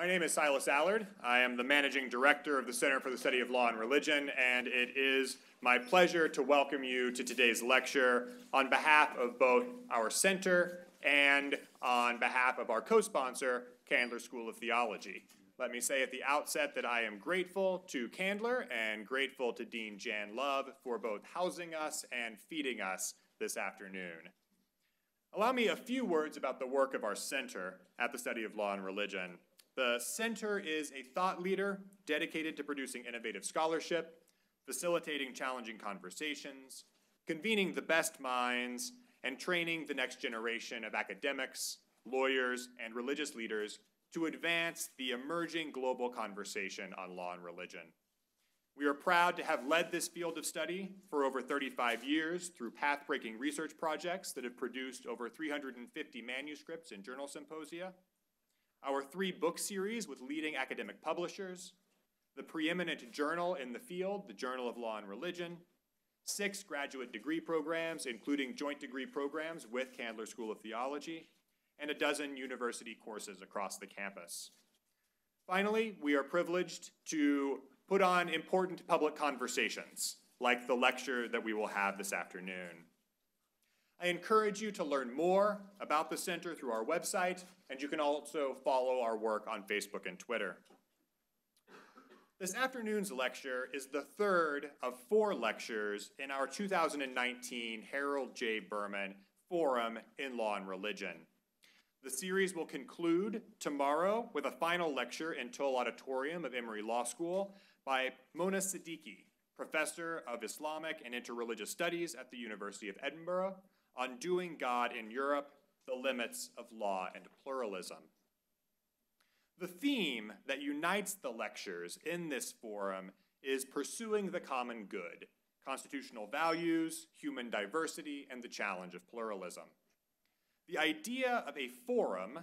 My name is Silas Allard. I am the Managing Director of the Center for the Study of Law and Religion, and it is my pleasure to welcome you to today's lecture on behalf of both our center and on behalf of our co-sponsor, Candler School of Theology. Let me say at the outset that I am grateful to Candler and grateful to Dean Jan Love for both housing us and feeding us this afternoon. Allow me a few words about the work of our center at the Study of Law and Religion. The center is a thought leader dedicated to producing innovative scholarship, facilitating challenging conversations, convening the best minds, and training the next generation of academics, lawyers, and religious leaders to advance the emerging global conversation on law and religion. We are proud to have led this field of study for over 35 years through path-breaking research projects that have produced over 350 manuscripts and journal symposia, our 3-book series with leading academic publishers, the preeminent journal in the field, the Journal of Law and Religion, 6 graduate degree programs, including joint degree programs with Candler School of Theology, and a dozen university courses across the campus. Finally, we are privileged to put on important public conversations, like the lecture that we will have this afternoon. I encourage you to learn more about the center through our website, and you can also follow our work on Facebook and Twitter. This afternoon's lecture is the third of 4 lectures in our 2019 Harold J. Berman Forum in Law and Religion. The series will conclude tomorrow with a final lecture in Toll Auditorium of Emory Law School by Mona Siddiqui, Professor of Islamic and Interreligious Studies at the University of Edinburgh, on Doing God in Europe, the Limits of Law and Pluralism. The theme that unites the lectures in this forum is pursuing the common good, constitutional values, human diversity, and the challenge of pluralism. The idea of a forum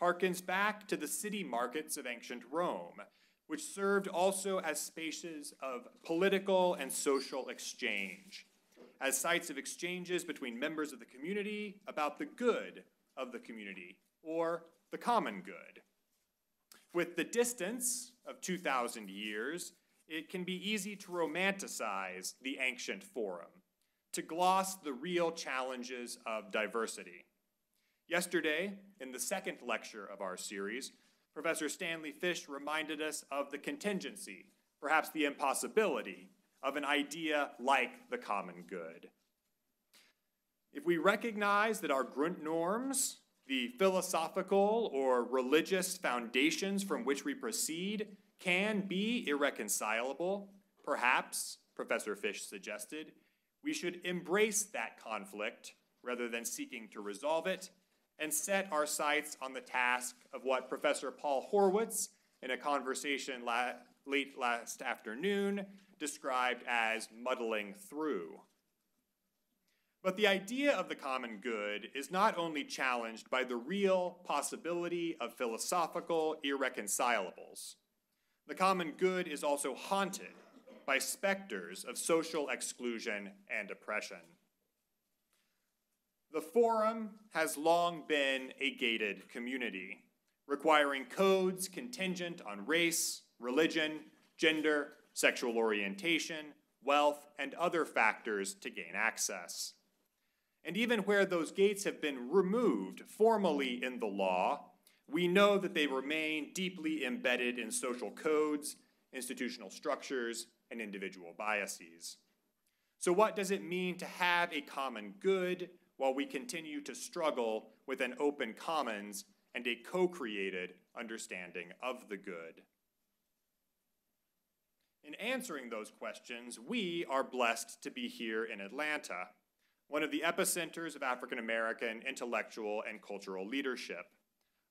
harkens back to the city markets of ancient Rome, which served also as spaces of political and social exchange, as sites of exchanges between members of the community about the good of the community, or the common good. With the distance of 2,000 years, it can be easy to romanticize the ancient forum, to gloss the real challenges of diversity. Yesterday, in the second lecture of our series, Professor Stanley Fish reminded us of the contingency, perhaps the impossibility, of an idea like the common good. If we recognize that our Grundnorms, the philosophical or religious foundations from which we proceed, can be irreconcilable, perhaps, Professor Fish suggested, we should embrace that conflict rather than seeking to resolve it, and set our sights on the task of what Professor Paul Horwitz, in a conversation late last afternoon, described as muddling through. But the idea of the common good is not only challenged by the real possibility of philosophical irreconcilables. The common good is also haunted by specters of social exclusion and oppression. The forum has long been a gated community, requiring codes contingent on race, religion, gender, sexual orientation, wealth, and other factors to gain access. And even where those gates have been removed formally in the law, we know that they remain deeply embedded in social codes, institutional structures, and individual biases. So what does it mean to have a common good while we continue to struggle with an open commons and a co-created understanding of the good? In answering those questions, we are blessed to be here in Atlanta, one of the epicenters of African American intellectual and cultural leadership,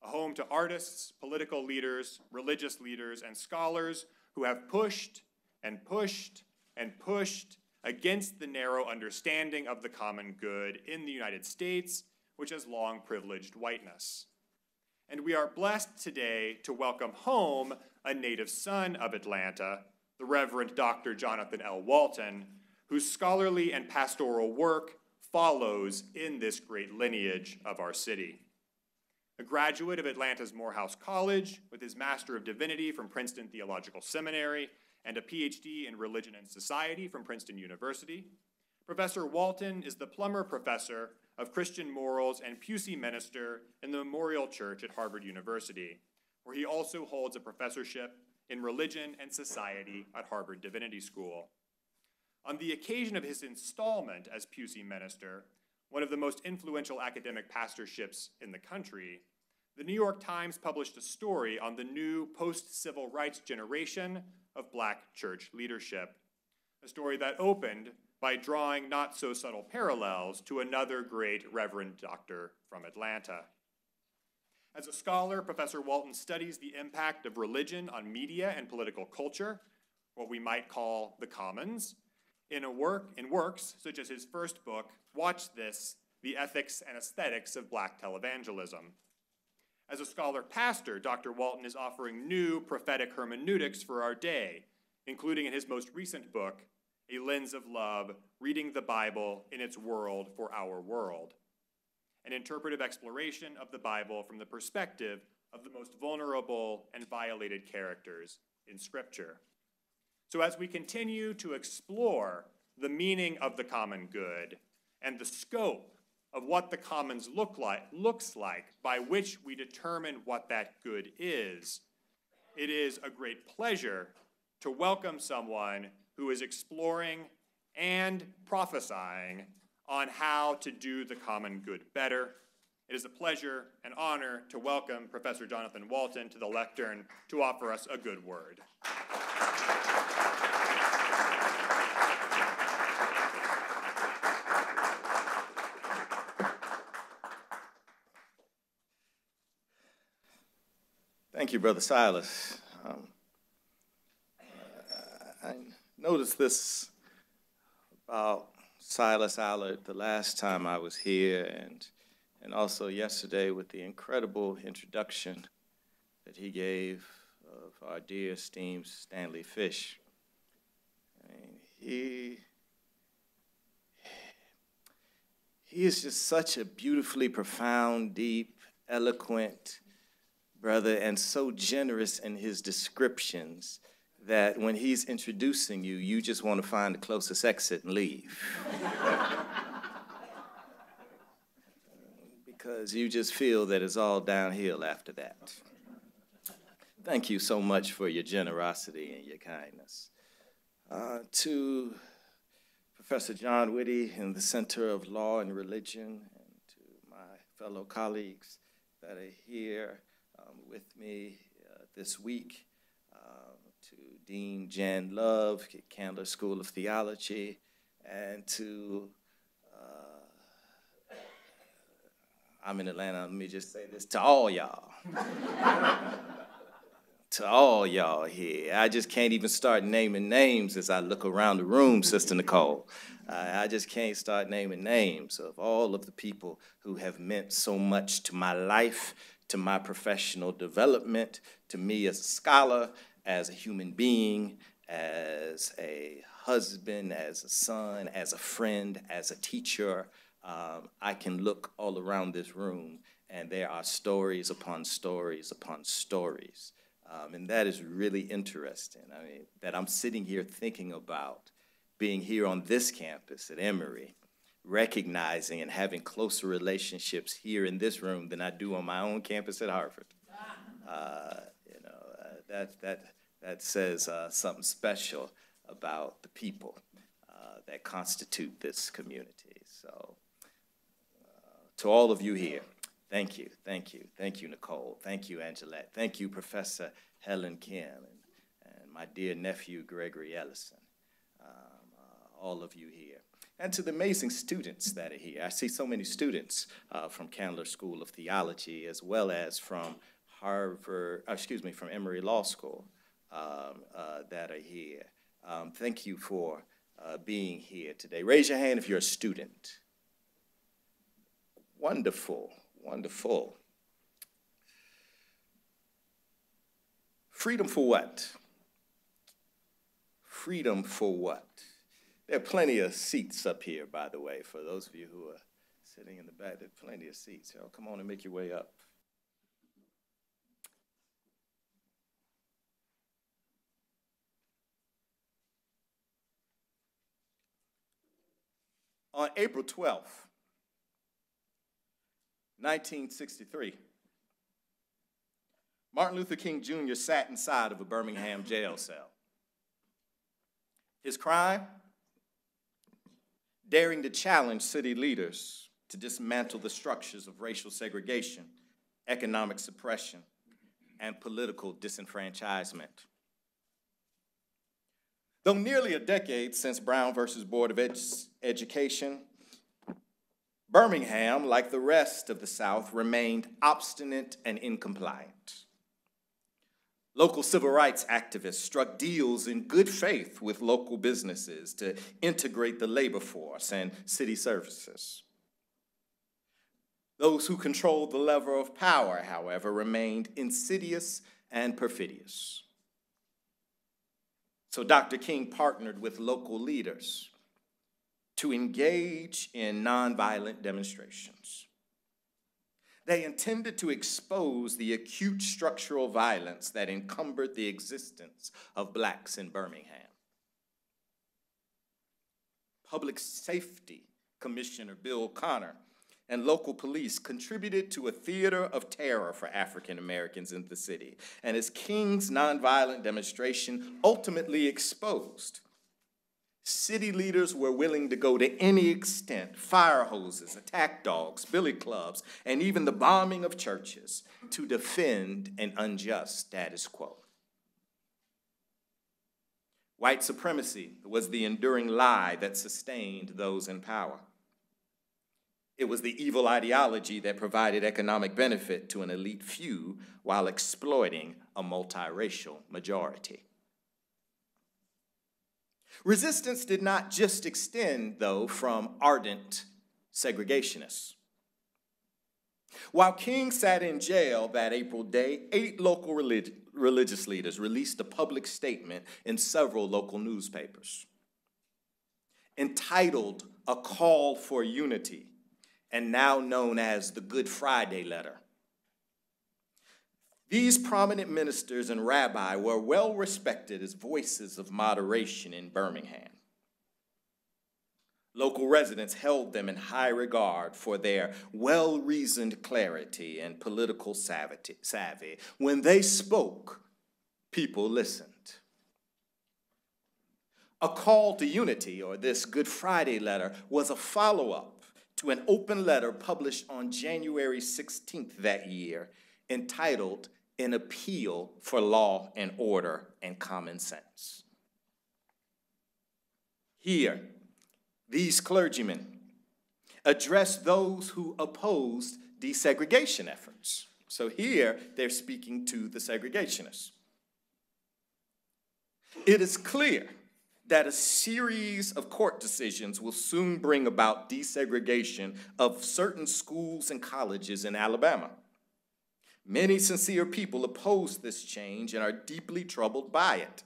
a home to artists, political leaders, religious leaders, and scholars who have pushed and pushed and pushed against the narrow understanding of the common good in the United States, which has long privileged whiteness. And we are blessed today to welcome home a native son of Atlanta, the Reverend Dr. Jonathan L. Walton, whose scholarly and pastoral work follows in this great lineage of our city. A graduate of Atlanta's Morehouse College with his Master of Divinity from Princeton Theological Seminary and a PhD in Religion and Society from Princeton University, Professor Walton is the Plummer Professor of Christian Morals and Pusey Minister in the Memorial Church at Harvard University, where he also holds a professorship in Religion and Society at Harvard Divinity School. On the occasion of his installment as Pusey Minister, one of the most influential academic pastorships in the country, the New York Times published a story on the new post-civil rights generation of Black church leadership, a story that opened by drawing not so subtle parallels to another great Reverend Doctor from Atlanta. As a scholar, Professor Walton studies the impact of religion on media and political culture, what we might call the commons, in works such as his first book, Watch This, The Ethics and Aesthetics of Black Televangelism. As a scholar pastor, Dr. Walton is offering new prophetic hermeneutics for our day, including in his most recent book, A Lens of Love, Reading the Bible in its World for Our World, an interpretive exploration of the Bible from the perspective of the most vulnerable and violated characters in Scripture. So as we continue to explore the meaning of the common good and the scope of what the commons looks like by which we determine what that good is, it is a great pleasure to welcome someone who is exploring and prophesying on how to do the common good better. It is a pleasure and honor to welcome Professor Jonathan Walton to the lectern to offer us a good word. Thank you, Brother Silas. I noticed this about Silas Allard the last time I was here, and also yesterday with the incredible introduction that he gave of our dear esteemed Stanley Fish. I mean, he is just such a beautifully profound, deep, eloquent brother, and so generous in his descriptions that when he's introducing you, you just want to find the closest exit and leave. Because you just feel that it's all downhill after that. Thank you so much for your generosity and your kindness. To Professor John Whitty in the Center of Law and Religion, and to my fellow colleagues that are here with me this week, to Dean Jan Love, Candler School of Theology, and to, I'm in Atlanta, let me just say this, to all y'all. To all y'all here. I just can't even start naming names as I look around the room, Sister Nicole. I just can't start naming names of all of the people who have meant so much to my life, to my professional development, to me as a scholar, as a human being, as a husband, as a son, as a friend, as a teacher. I can look all around this room, and there are stories upon stories upon stories. And that is really interesting. I mean, that I'm sitting here thinking about being here on this campus at Emory, recognizing and having closer relationships here in this room than I do on my own campus at Harvard. That says something special about the people that constitute this community. So to all of you here, thank you, thank you, thank you, Nicole, thank you, Angelette, thank you, Professor Helen Kim, and my dear nephew, Gregory Ellison, all of you here. And to the amazing students that are here. I see so many students from Candler School of Theology, as well as from from Emory Law School that are here. Thank you for being here today. Raise your hand if you're a student. Wonderful, wonderful. Freedom for what? Freedom for what? There are plenty of seats up here, by the way, for those of you who are sitting in the back. There are plenty of seats. Y'all come on and make your way up. On April 12th, 1963, Martin Luther King Jr. sat inside of a Birmingham jail cell. His crime? Daring to challenge city leaders to dismantle the structures of racial segregation, economic suppression, and political disenfranchisement. Though nearly a decade since Brown versus Board of Education, Birmingham, like the rest of the South, remained obstinate and incompliant. Local civil rights activists struck deals in good faith with local businesses to integrate the labor force and city services. Those who controlled the lever of power, however, remained insidious and perfidious. So Dr. King partnered with local leaders to engage in nonviolent demonstrations. They intended to expose the acute structural violence that encumbered the existence of blacks in Birmingham. Public Safety Commissioner Bill Connor and local police contributed to a theater of terror for African Americans in the city. And as King's nonviolent demonstration ultimately exposed, city leaders were willing to go to any extent, fire hoses, attack dogs, billy clubs, and even the bombing of churches to defend an unjust status quo. White supremacy was the enduring lie that sustained those in power. It was the evil ideology that provided economic benefit to an elite few while exploiting a multiracial majority. Resistance did not just extend, though, from ardent segregationists. While King sat in jail that April day, 8 local religious leaders released a public statement in several local newspapers entitled "A Call for Unity," and now known as the Good Friday Letter. These prominent ministers and rabbi were well respected as voices of moderation in Birmingham. Local residents held them in high regard for their well-reasoned clarity and political savvy. When they spoke, people listened. A Call to Unity, or this Good Friday Letter, was a follow-up to an open letter published on January 16th that year, entitled "An Appeal for Law and Order and Common Sense." Here, these clergymen addressed those who opposed desegregation efforts. So here, they're speaking to the segregationists. It is clear that a series of court decisions will soon bring about desegregation of certain schools and colleges in Alabama. Many sincere people oppose this change and are deeply troubled by it.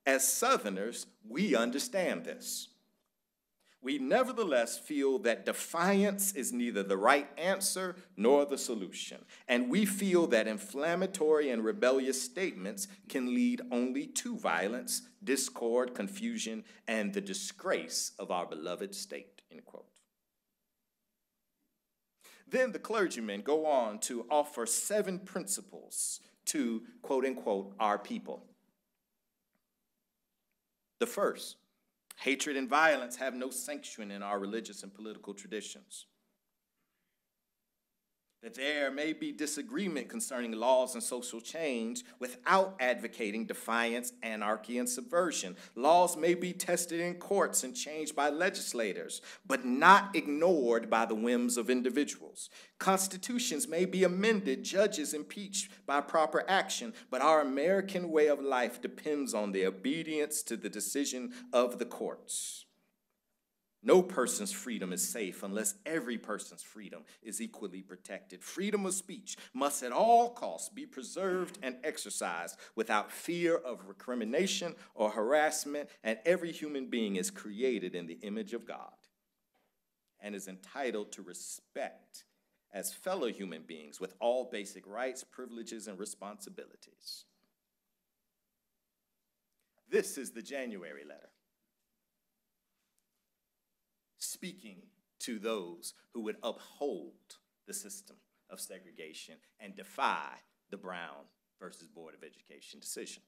As Southerners, we understand this. We nevertheless feel that defiance is neither the right answer nor the solution, and we feel that inflammatory and rebellious statements can lead only to violence, discord, confusion, and the disgrace of our beloved state, end quote. Then the clergymen go on to offer 7 principles to, quote unquote, our people. The first: hatred and violence have no sanction in our religious and political traditions. That there may be disagreement concerning laws and social change without advocating defiance, anarchy, and subversion. Laws may be tested in courts and changed by legislators, but not ignored by the whims of individuals. Constitutions may be amended, judges impeached by proper action, but our American way of life depends on the obedience to the decision of the courts. No person's freedom is safe unless every person's freedom is equally protected. Freedom of speech must at all costs be preserved and exercised without fear of recrimination or harassment, and every human being is created in the image of God and is entitled to respect as fellow human beings with all basic rights, privileges, and responsibilities. This is the January letter. speaking to those who would uphold the system of segregation and defy the Brown versus Board of Education decision.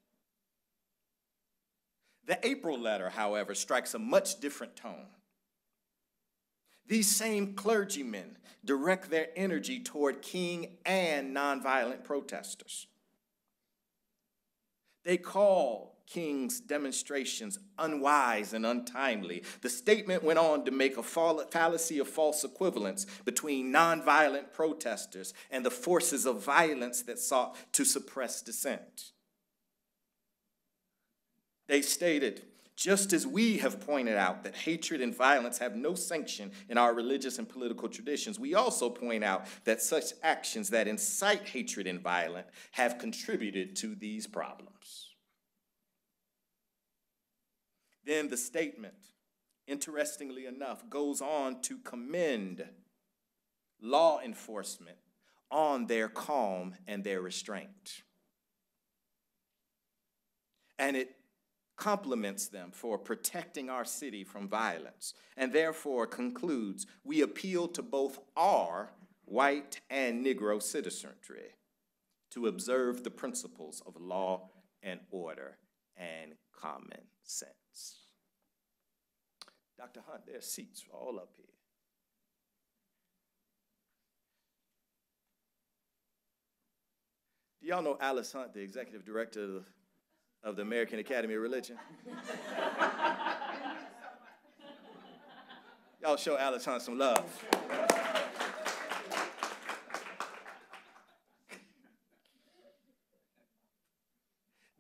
The April letter, however, strikes a much different tone. These same clergymen direct their energy toward King and nonviolent protesters. They call King's demonstrations unwise and untimely. The statement went on to make a fallacy of false equivalence between nonviolent protesters and the forces of violence that sought to suppress dissent. They stated, just as we have pointed out that hatred and violence have no sanction in our religious and political traditions, we also point out that such actions that incite hatred and violence have contributed to these problems. Then the statement, interestingly enough, goes on to commend law enforcement on their calm and their restraint. And it compliments them for protecting our city from violence, and therefore concludes, we appeal to both our white and Negro citizenry to observe the principles of law and order and common sense. Dr. Hunt, there's seats all up here. Do y'all know Alice Hunt, the executive director of the American Academy of Religion? Y'all show Alice Hunt some love.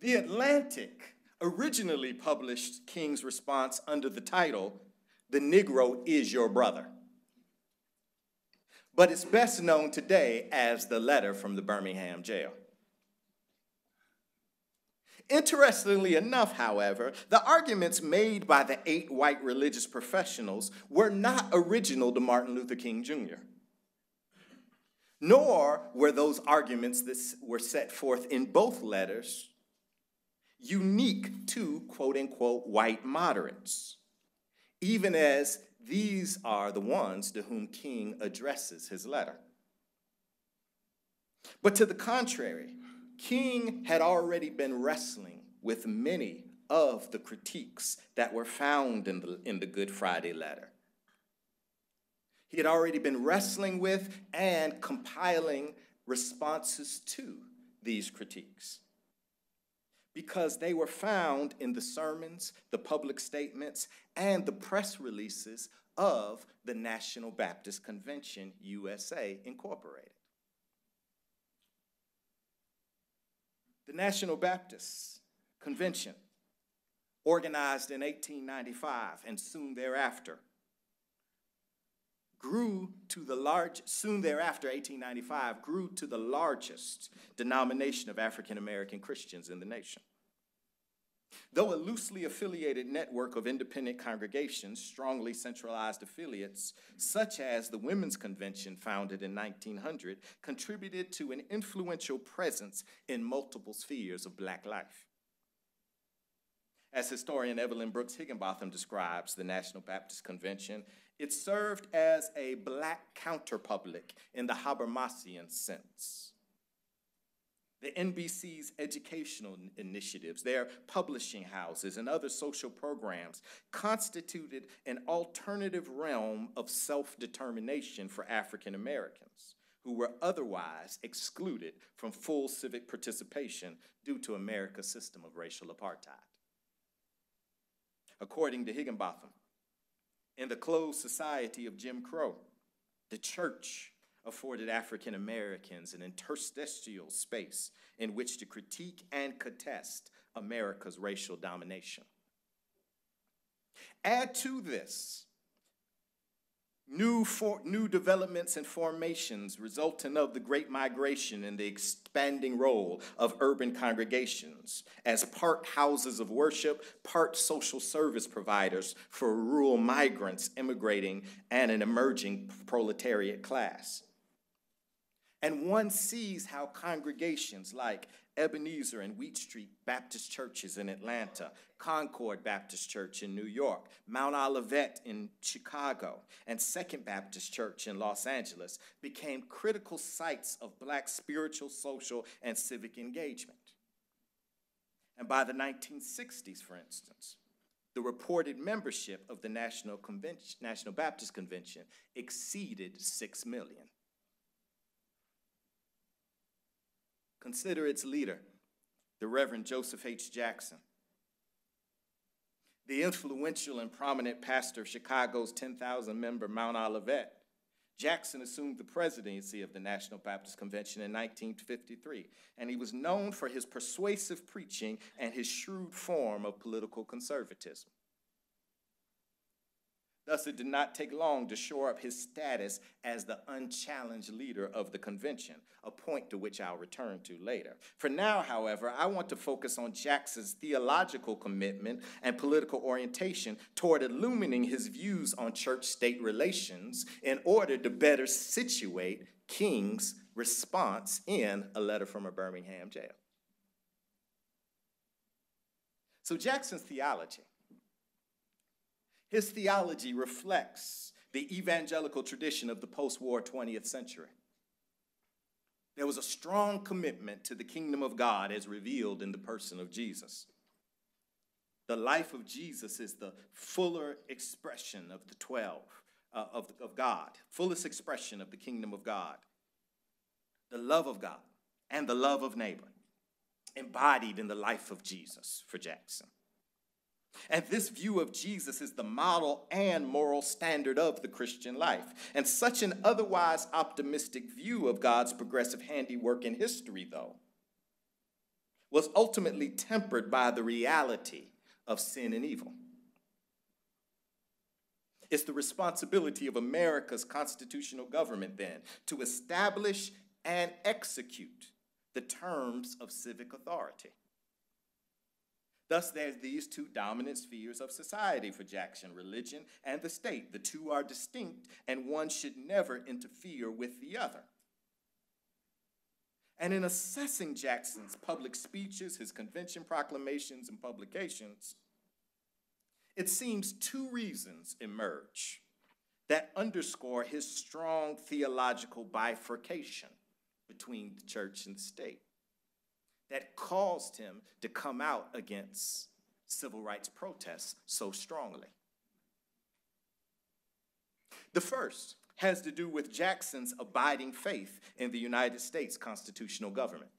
The Atlantic originally published King's response under the title, "The Negro is Your Brother," but it's best known today as the letter from the Birmingham jail. Interestingly enough, however, the arguments made by the 8 white religious professionals were not original to Martin Luther King Jr., nor were those arguments that were set forth in both letters unique to quote-unquote white moderates, even as these are the ones to whom King addresses his letter. But to the contrary, King had already been wrestling with many of the critiques that were found in the Good Friday letter. He had already been wrestling with and compiling responses to these critiques, because they were found in the sermons, the public statements, and the press releases of the National Baptist Convention, U.S.A. Incorporated. The National Baptist Convention, organized in 1895 and soon thereafter, grew to the largest denomination of African American Christians in the nation. Though a loosely affiliated network of independent congregations, strongly centralized affiliates, such as the Women's Convention founded in 1900, contributed to an influential presence in multiple spheres of Black life. As historian Evelyn Brooks Higginbotham describes the National Baptist Convention, it served as a Black counterpublic in the Habermasian sense. The NBC's educational initiatives, their publishing houses, and other social programs constituted an alternative realm of self-determination for African Americans who were otherwise excluded from full civic participation due to America's system of racial apartheid. According to Higginbotham, in the closed society of Jim Crow, the church afforded African Americans an interstitial space in which to critique and contest America's racial domination. Add to this new developments and formations resulting of the Great Migration and the expanding role of urban congregations as part houses of worship, part social service providers for rural migrants immigrating and an emerging proletariat class. And one sees how congregations like Ebenezer and Wheat Street Baptist churches in Atlanta, Concord Baptist Church in New York, Mount Olivet in Chicago, and Second Baptist Church in Los Angeles became critical sites of Black spiritual, social, and civic engagement. And by the 1960s, for instance, the reported membership of the National Baptist Convention exceeded 6 million. Consider its leader, the Reverend Joseph H. Jackson, the influential and prominent pastor of Chicago's 10,000-member Mount Olivet. Jackson assumed the presidency of the National Baptist Convention in 1953, and he was known for his persuasive preaching and his shrewd form of political conservatism. Thus, it did not take long to shore up his status as the unchallenged leader of the convention, a point to which I'll return to later. For now, however, I want to focus on Jackson's theological commitment and political orientation toward illuminating his views on church-state relations in order to better situate King's response in A Letter from a Birmingham Jail. So Jackson's theology. His theology reflects the evangelical tradition of the post-war 20th century. There was a strong commitment to the kingdom of God as revealed in the person of Jesus. The life of Jesus is the fuller expression of the 12, of God, fullest expression of the kingdom of God, the love of God, and the love of neighbor, embodied in the life of Jesus for Jackson. And this view of Jesus is the model and moral standard of the Christian life. And such an otherwise optimistic view of God's progressive handiwork in history, though, was ultimately tempered by the reality of sin and evil. It's the responsibility of America's constitutional government, then, to establish and execute the terms of civic authority. Thus, there's these two dominant spheres of society for Jackson, religion and the state. The two are distinct, and one should never interfere with the other. And in assessing Jackson's public speeches, his convention proclamations, and publications, it seems two reasons emerge that underscore his strong theological bifurcation between the church and the state, that caused him to come out against civil rights protests so strongly. The first has to do with Jackson's abiding faith in the United States constitutional government.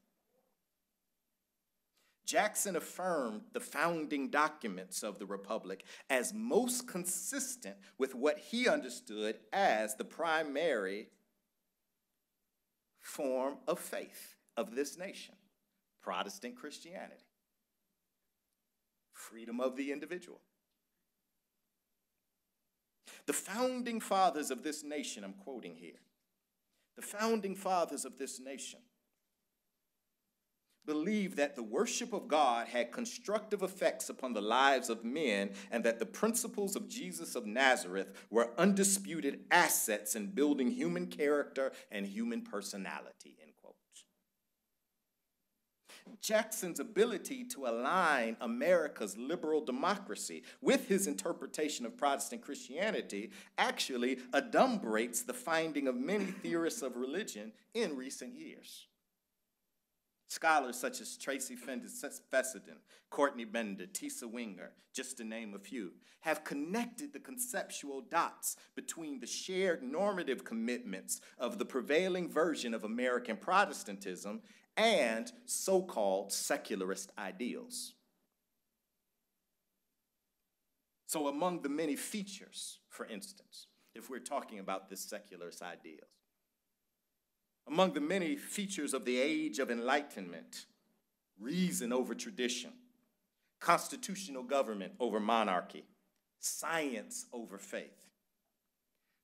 Jackson affirmed the founding documents of the Republic as most consistent with what he understood as the primary form of faith of this nation: Protestant Christianity, freedom of the individual. The founding fathers of this nation, I'm quoting here, the founding fathers of this nation believed that the worship of God had constructive effects upon the lives of men and that the principles of Jesus of Nazareth were undisputed assets in building human character and human personality, end quote. Jackson's ability to align America's liberal democracy with his interpretation of Protestant Christianity actually adumbrates the finding of many theorists of religion in recent years. Scholars such as Tracy Fessenden, Courtney Bender, Tisa Winger, just to name a few, have connected the conceptual dots between the shared normative commitments of the prevailing version of American Protestantism and so-called secularist ideals. So among the many features, for instance, if we're talking about this secularist ideals, among the many features of the age of enlightenment, reason over tradition, constitutional government over monarchy, science over faith,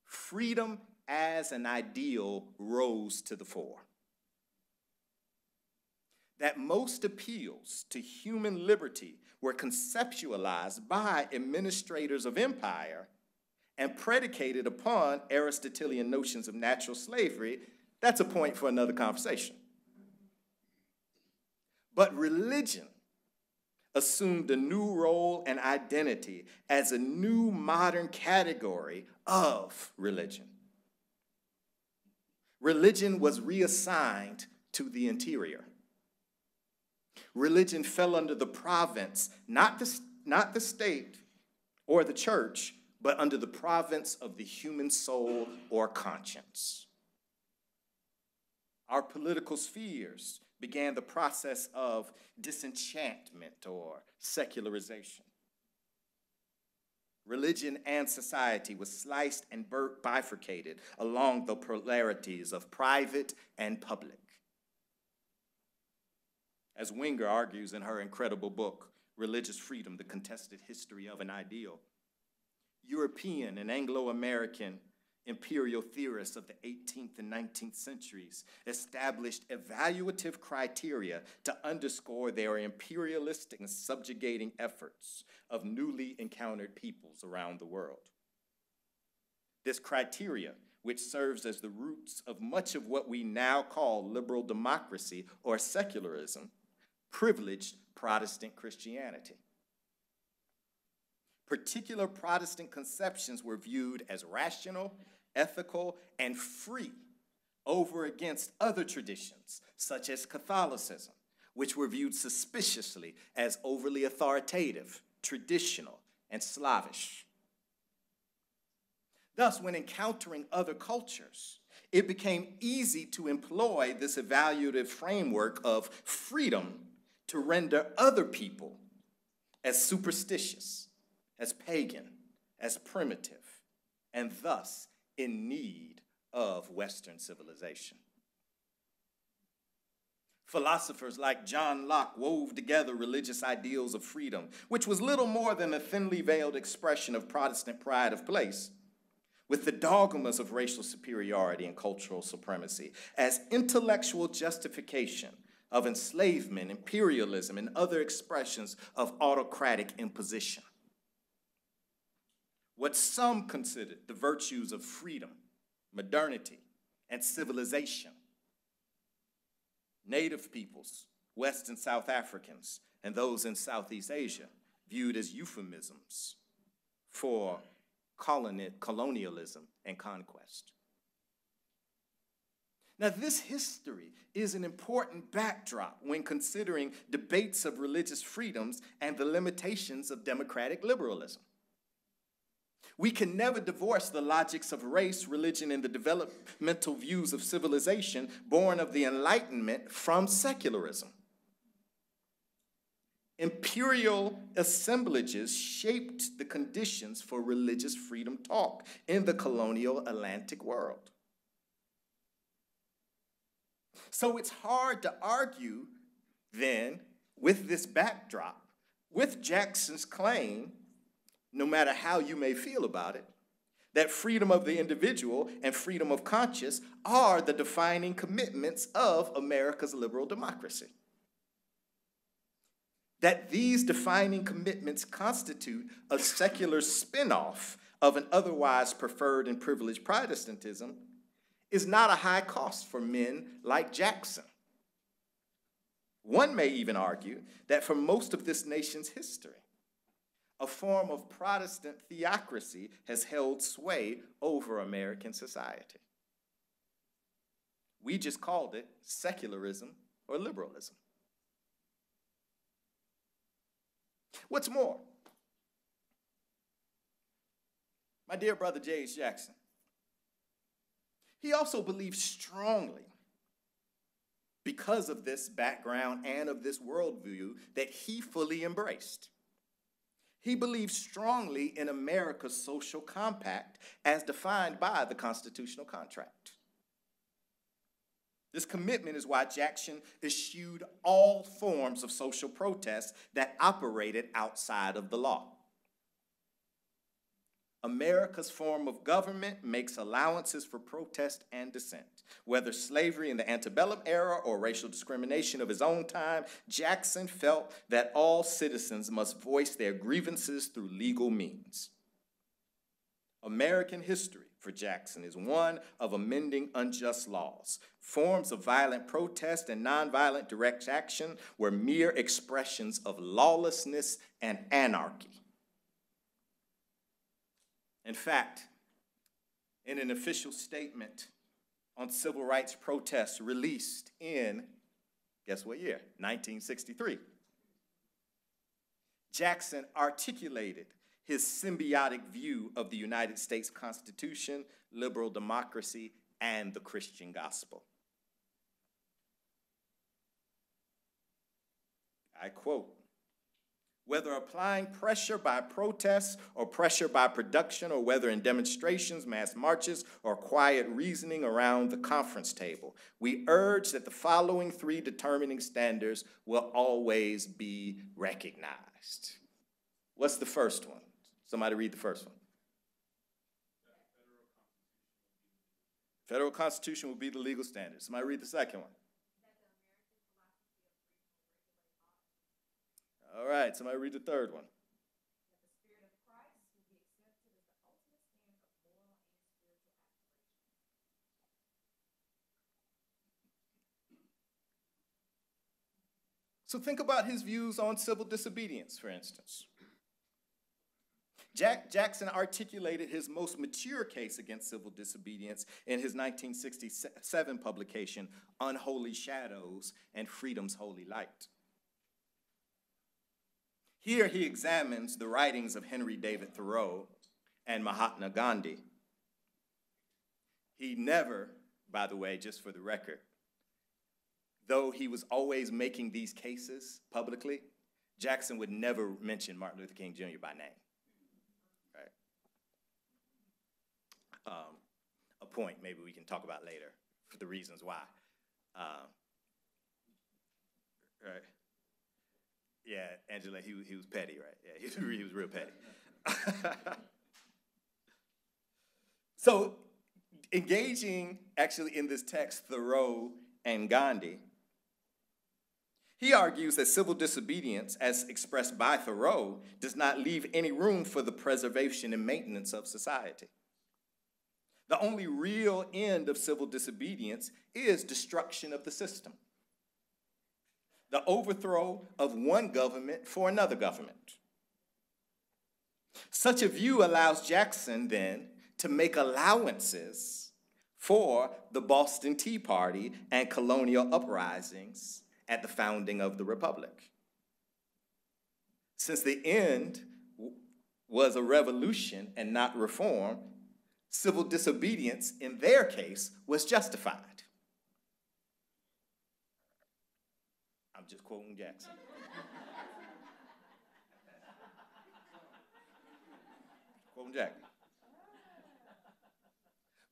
freedom as an ideal rose to the fore. That most appeals to human liberty were conceptualized by administrators of empire and predicated upon Aristotelian notions of natural slavery. That's a point for another conversation. But religion assumed a new role and identity as a new modern category of religion. Religion was reassigned to the interior. Religion fell under the province, not the state or the church, but under the province of the human soul or conscience. Our political spheres began the process of disenchantment or secularization. Religion and society was sliced and bifurcated along the polarities of private and public. As Winger argues in her incredible book, Religious Freedom, The Contested History of an Ideal, European and Anglo-American imperial theorists of the 18th and 19th centuries established evaluative criteria to underscore their imperialistic and subjugating efforts of newly encountered peoples around the world. This criteria, which serves as the roots of much of what we now call liberal democracy or secularism, privileged Protestant Christianity. Particular Protestant conceptions were viewed as rational, ethical, and free over against other traditions, such as Catholicism, which were viewed suspiciously as overly authoritative, traditional, and Slavish. Thus, when encountering other cultures, it became easy to employ this evaluative framework of freedom to render other people as superstitious, as pagan, as primitive, and thus in need of Western civilization. Philosophers like John Locke wove together religious ideals of freedom, which was little more than a thinly veiled expression of Protestant pride of place, with the dogmas of racial superiority and cultural supremacy as intellectual justification of enslavement, imperialism, and other expressions of autocratic imposition. What some considered the virtues of freedom, modernity, and civilization. Native peoples, West and South Africans, and those in Southeast Asia viewed as euphemisms for colonialism and conquest. Now, this history is an important backdrop when considering debates of religious freedoms and the limitations of democratic liberalism. We can never divorce the logics of race, religion, and the developmental views of civilization born of the Enlightenment from secularism. Imperial assemblages shaped the conditions for religious freedom talk in the colonial Atlantic world. So it's hard to argue then with this backdrop, with Jackson's claim, no matter how you may feel about it, that freedom of the individual and freedom of conscience are the defining commitments of America's liberal democracy. That these defining commitments constitute a secular spin-off of an otherwise preferred and privileged Protestantism is not a high cost for men like Jackson. One may even argue that for most of this nation's history, a form of Protestant theocracy has held sway over American society. We just called it secularism or liberalism. What's more, my dear brother J.H. Jackson, he also believed strongly, because of this background and of this worldview that he fully embraced. He believed strongly in America's social compact as defined by the constitutional contract. This commitment is why Jackson eschewed all forms of social protest that operated outside of the law. America's form of government makes allowances for protest and dissent. Whether slavery in the antebellum era or racial discrimination of his own time, Jackson felt that all citizens must voice their grievances through legal means. American history for Jackson is one of amending unjust laws. Forms of violent protest and nonviolent direct action were mere expressions of lawlessness and anarchy. In fact, in an official statement on civil rights protests released in, guess what year? 1963. Jackson articulated his symbiotic view of the United States Constitution, liberal democracy, and the Christian gospel. I quote, "Whether applying pressure by protests or pressure by production, or whether in demonstrations, mass marches, or quiet reasoning around the conference table, we urge that the following three determining standards will always be recognized." What's the first one? Somebody read the first one. Federal Constitution will be the legal standard. Somebody read the second one. All right, somebody read the third one. That the Spirit of Christ will be accepted as the ultimate standard of moral and spiritual aspiration. So think about his views on civil disobedience, for instance. Jackson articulated his most mature case against civil disobedience in his 1967 publication, Unholy Shadows and Freedom's Holy Light. Here he examines the writings of Henry David Thoreau and Mahatma Gandhi. He never, by the way, just for the record, though he was always making these cases publicly, Jackson would never mention Martin Luther King Jr. by name. Right? A point maybe we can talk about later for the reasons why. Right? Yeah, Angela, he was petty, right? Yeah, he was real petty. So engaging actually in this text, Thoreau and Gandhi, he argues that civil disobedience, as expressed by Thoreau, does not leave any room for the preservation and maintenance of society. The only real end of civil disobedience is destruction of the system, the overthrow of one government for another government. Such a view allows Jackson then to make allowances for the Boston Tea Party and colonial uprisings at the founding of the Republic. Since the end was a revolution and not reform, civil disobedience in their case was justified. I'm just quoting Jackson. Quoting Jackson.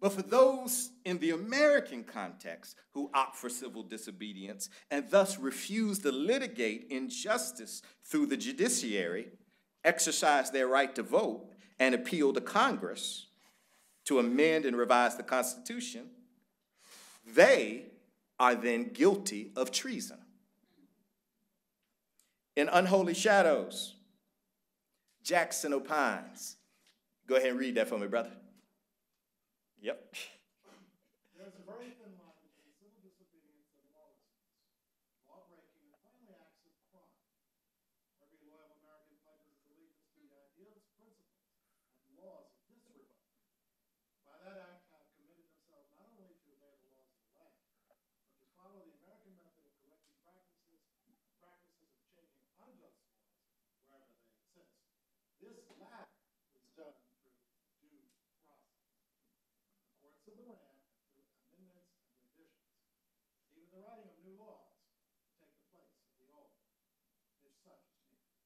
But for those in the American context who opt for civil disobedience and thus refuse to litigate injustice through the judiciary, exercise their right to vote, and appeal to Congress to amend and revise the Constitution, they are then guilty of treason. In Unholy Shadows, Jackson opines. Go ahead and read that for me, brother. Yep. There's a very thin line between civil disobedience and lawlessness, law-breaking, and finally acts of crime. Every loyal American pledges his allegiance to the ideals, principles, and laws of this republic. By that act, have committed themselves not only to obey the laws of the land, but to follow the American method of correcting practices of changing unjust laws wherever they exist. This latter is done through due process. Courts of the land through amendments and revisions, even the writing of new laws to take the place of the old, if such is needed.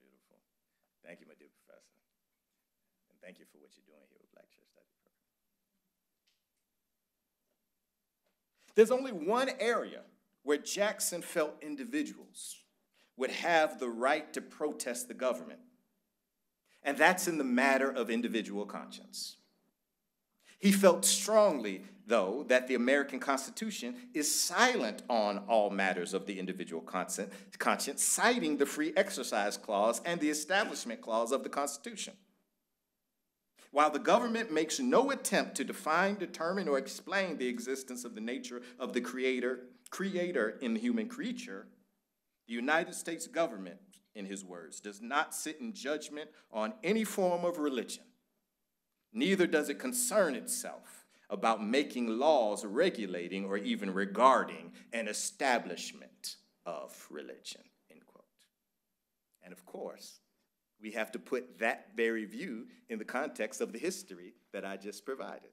Beautiful. Thank you, my dear professor. And thank you for what you're doing here with Black Church Study Program. There's only one area where Jackson felt individuals would have the right to protest the government, and that's in the matter of individual conscience. He felt strongly, though, that the American Constitution is silent on all matters of the individual conscience, citing the Free Exercise Clause and the Establishment Clause of the Constitution. While the government makes no attempt to define, determine, or explain the existence of the nature of the creator in the human creature, the United States government, in his words, does not sit in judgment on any form of religion. Neither does it concern itself about making laws regulating or even regarding an establishment of religion, end quote. And of course, we have to put that very view in the context of the history that I just provided.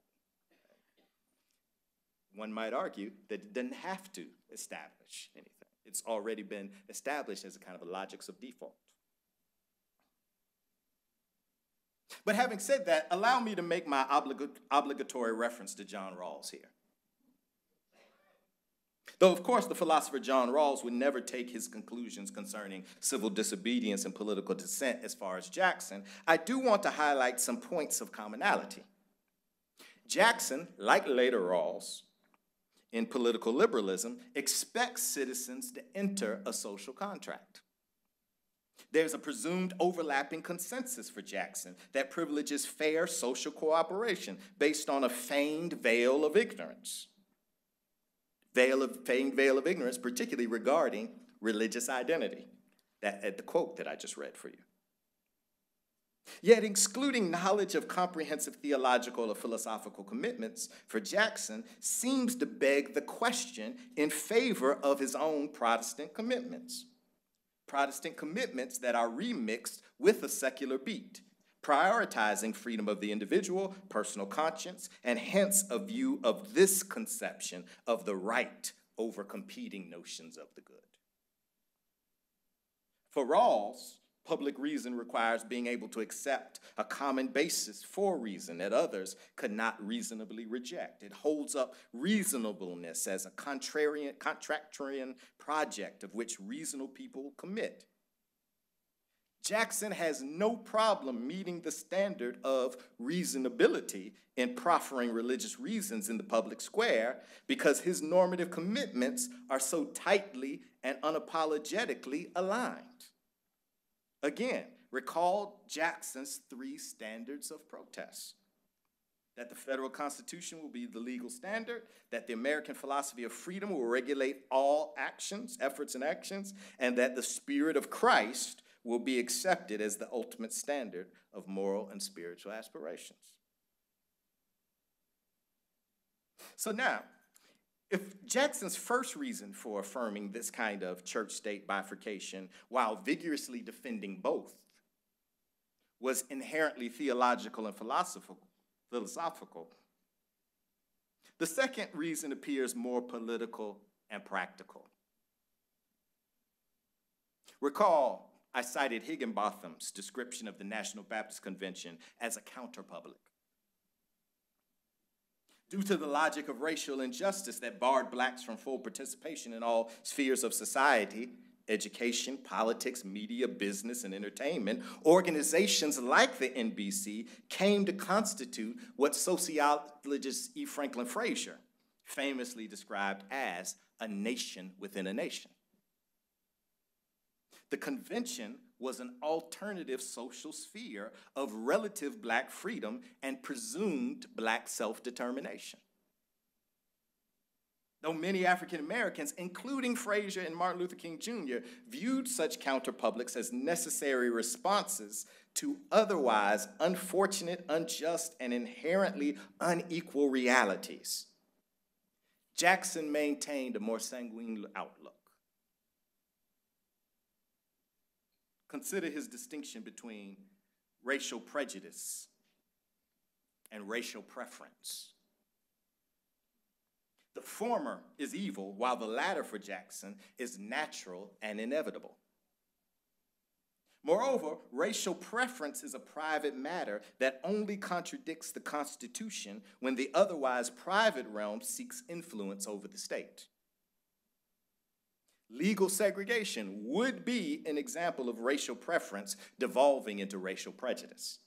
One might argue that it doesn't have to establish anything. It's already been established as a kind of a logics of default. But having said that, allow me to make my obligatory reference to John Rawls here. Though, of course, the philosopher John Rawls would never take his conclusions concerning civil disobedience and political dissent as far as Jackson, I do want to highlight some points of commonality. Jackson, like later Rawls, in political liberalism, expects citizens to enter a social contract. There's a presumed overlapping consensus for Jackson that privileges fair social cooperation based on a feigned veil of ignorance. Feigned veil of ignorance, particularly regarding religious identity, the quote that I just read for you. Yet excluding knowledge of comprehensive theological or philosophical commitments for Jackson seems to beg the question in favor of his own Protestant commitments. Protestant commitments that are remixed with a secular beat, prioritizing freedom of the individual, personal conscience, and hence a view of this conception of the right over competing notions of the good. For Rawls, public reason requires being able to accept a common basis for reason that others could not reasonably reject. It holds up reasonableness as a contractarian project of which reasonable people commit. Jackson has no problem meeting the standard of reasonability in proffering religious reasons in the public square because his normative commitments are so tightly and unapologetically aligned. Again, recall Jackson's 3 standards of protest. That the federal Constitution will be the legal standard, that the American philosophy of freedom will regulate all actions, efforts and actions, and that the spirit of Christ will be accepted as the ultimate standard of moral and spiritual aspirations. So now, if Jackson's first reason for affirming this kind of church-state bifurcation while vigorously defending both was inherently theological and philosophical, the second reason appears more political and practical. Recall, I cited Higginbotham's description of the National Baptist Convention as a counterpublic. Due to the logic of racial injustice that barred blacks from full participation in all spheres of society, education, politics, media, business, and entertainment, organizations like the NBC came to constitute what sociologist E. Franklin Frazier famously described as a nation within a nation. The convention was an alternative social sphere of relative black freedom and presumed black self-determination. Though many African Americans, including Frazier and Martin Luther King Jr., viewed such counterpublics as necessary responses to otherwise unfortunate, unjust, and inherently unequal realities, Jackson maintained a more sanguine outlook. Consider his distinction between racial prejudice and racial preference. The former is evil, while the latter for Jackson is natural and inevitable. Moreover, racial preference is a private matter that only contradicts the Constitution when the otherwise private realm seeks influence over the state. Legal segregation would be an example of racial preference devolving into racial prejudice.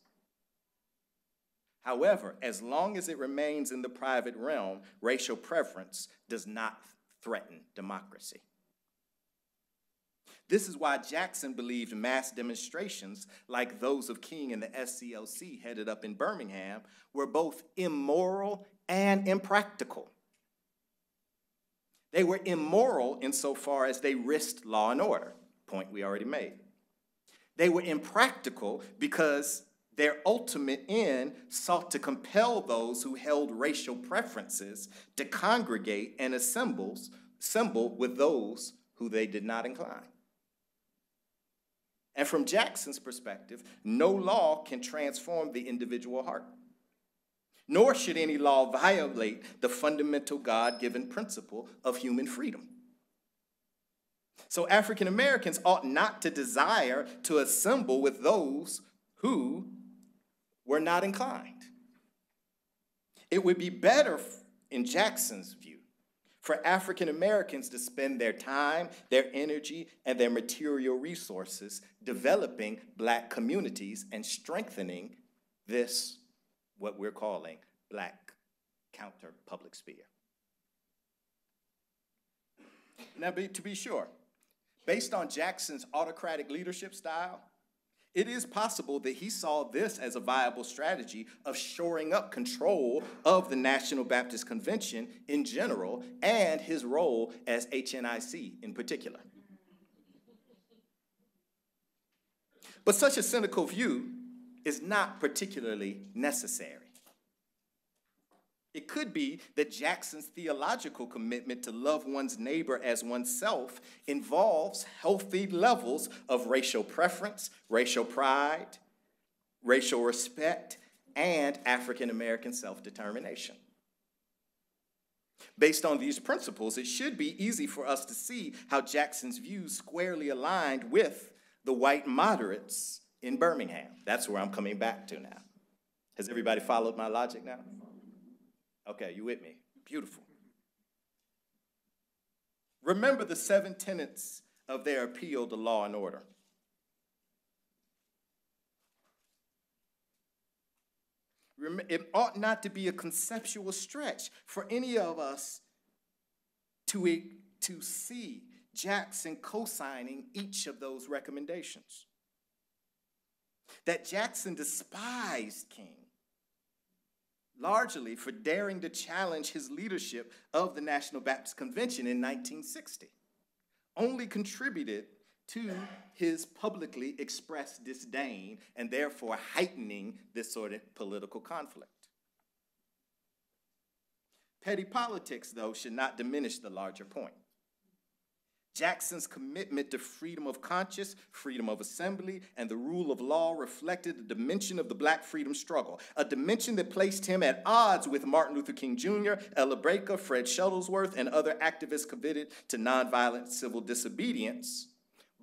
However, as long as it remains in the private realm, racial preference does not threaten democracy. This is why Jackson believed mass demonstrations like those of King and the SCLC headed up in Birmingham were both immoral and impractical. They were immoral insofar as they risked law and order, point we already made. They were impractical because their ultimate end sought to compel those who held racial preferences to congregate and assemble with those who they did not incline. And from Jackson's perspective, no law can transform the individual heart, nor should any law violate the fundamental God-given principle of human freedom. So African Americans ought not to desire to assemble with those who were not inclined. It would be better, in Jackson's view, for African Americans to spend their time, their energy, and their material resources developing Black communities and strengthening this, what we're calling, Black counter public sphere. Now, to be sure, based on Jackson's autocratic leadership style, it is possible that he saw this as a viable strategy of shoring up control of the National Baptist Convention in general and his role as HNIC in particular. But such a cynical view is not particularly necessary. It could be that Jackson's theological commitment to love one's neighbor as oneself involves healthy levels of racial preference, racial pride, racial respect, and African American self-determination. Based on these principles, it should be easy for us to see how Jackson's views squarely aligned with the white moderates in Birmingham. That's where I'm coming back to now. Has everybody followed my logic now? Okay, you with me? Beautiful. Remember the 7 tenets of their appeal to law and order. It ought not to be a conceptual stretch for any of us to see Jackson co-signing each of those recommendations. That Jackson despised King, largely for daring to challenge his leadership of the National Baptist Convention in 1960, only contributed to his publicly expressed disdain and therefore heightening this sort of political conflict. Petty politics, though, should not diminish the larger point. Jackson's commitment to freedom of conscience, freedom of assembly, and the rule of law reflected the dimension of the Black freedom struggle, a dimension that placed him at odds with Martin Luther King Jr., Ella Baker, Fred Shuttlesworth, and other activists committed to nonviolent civil disobedience,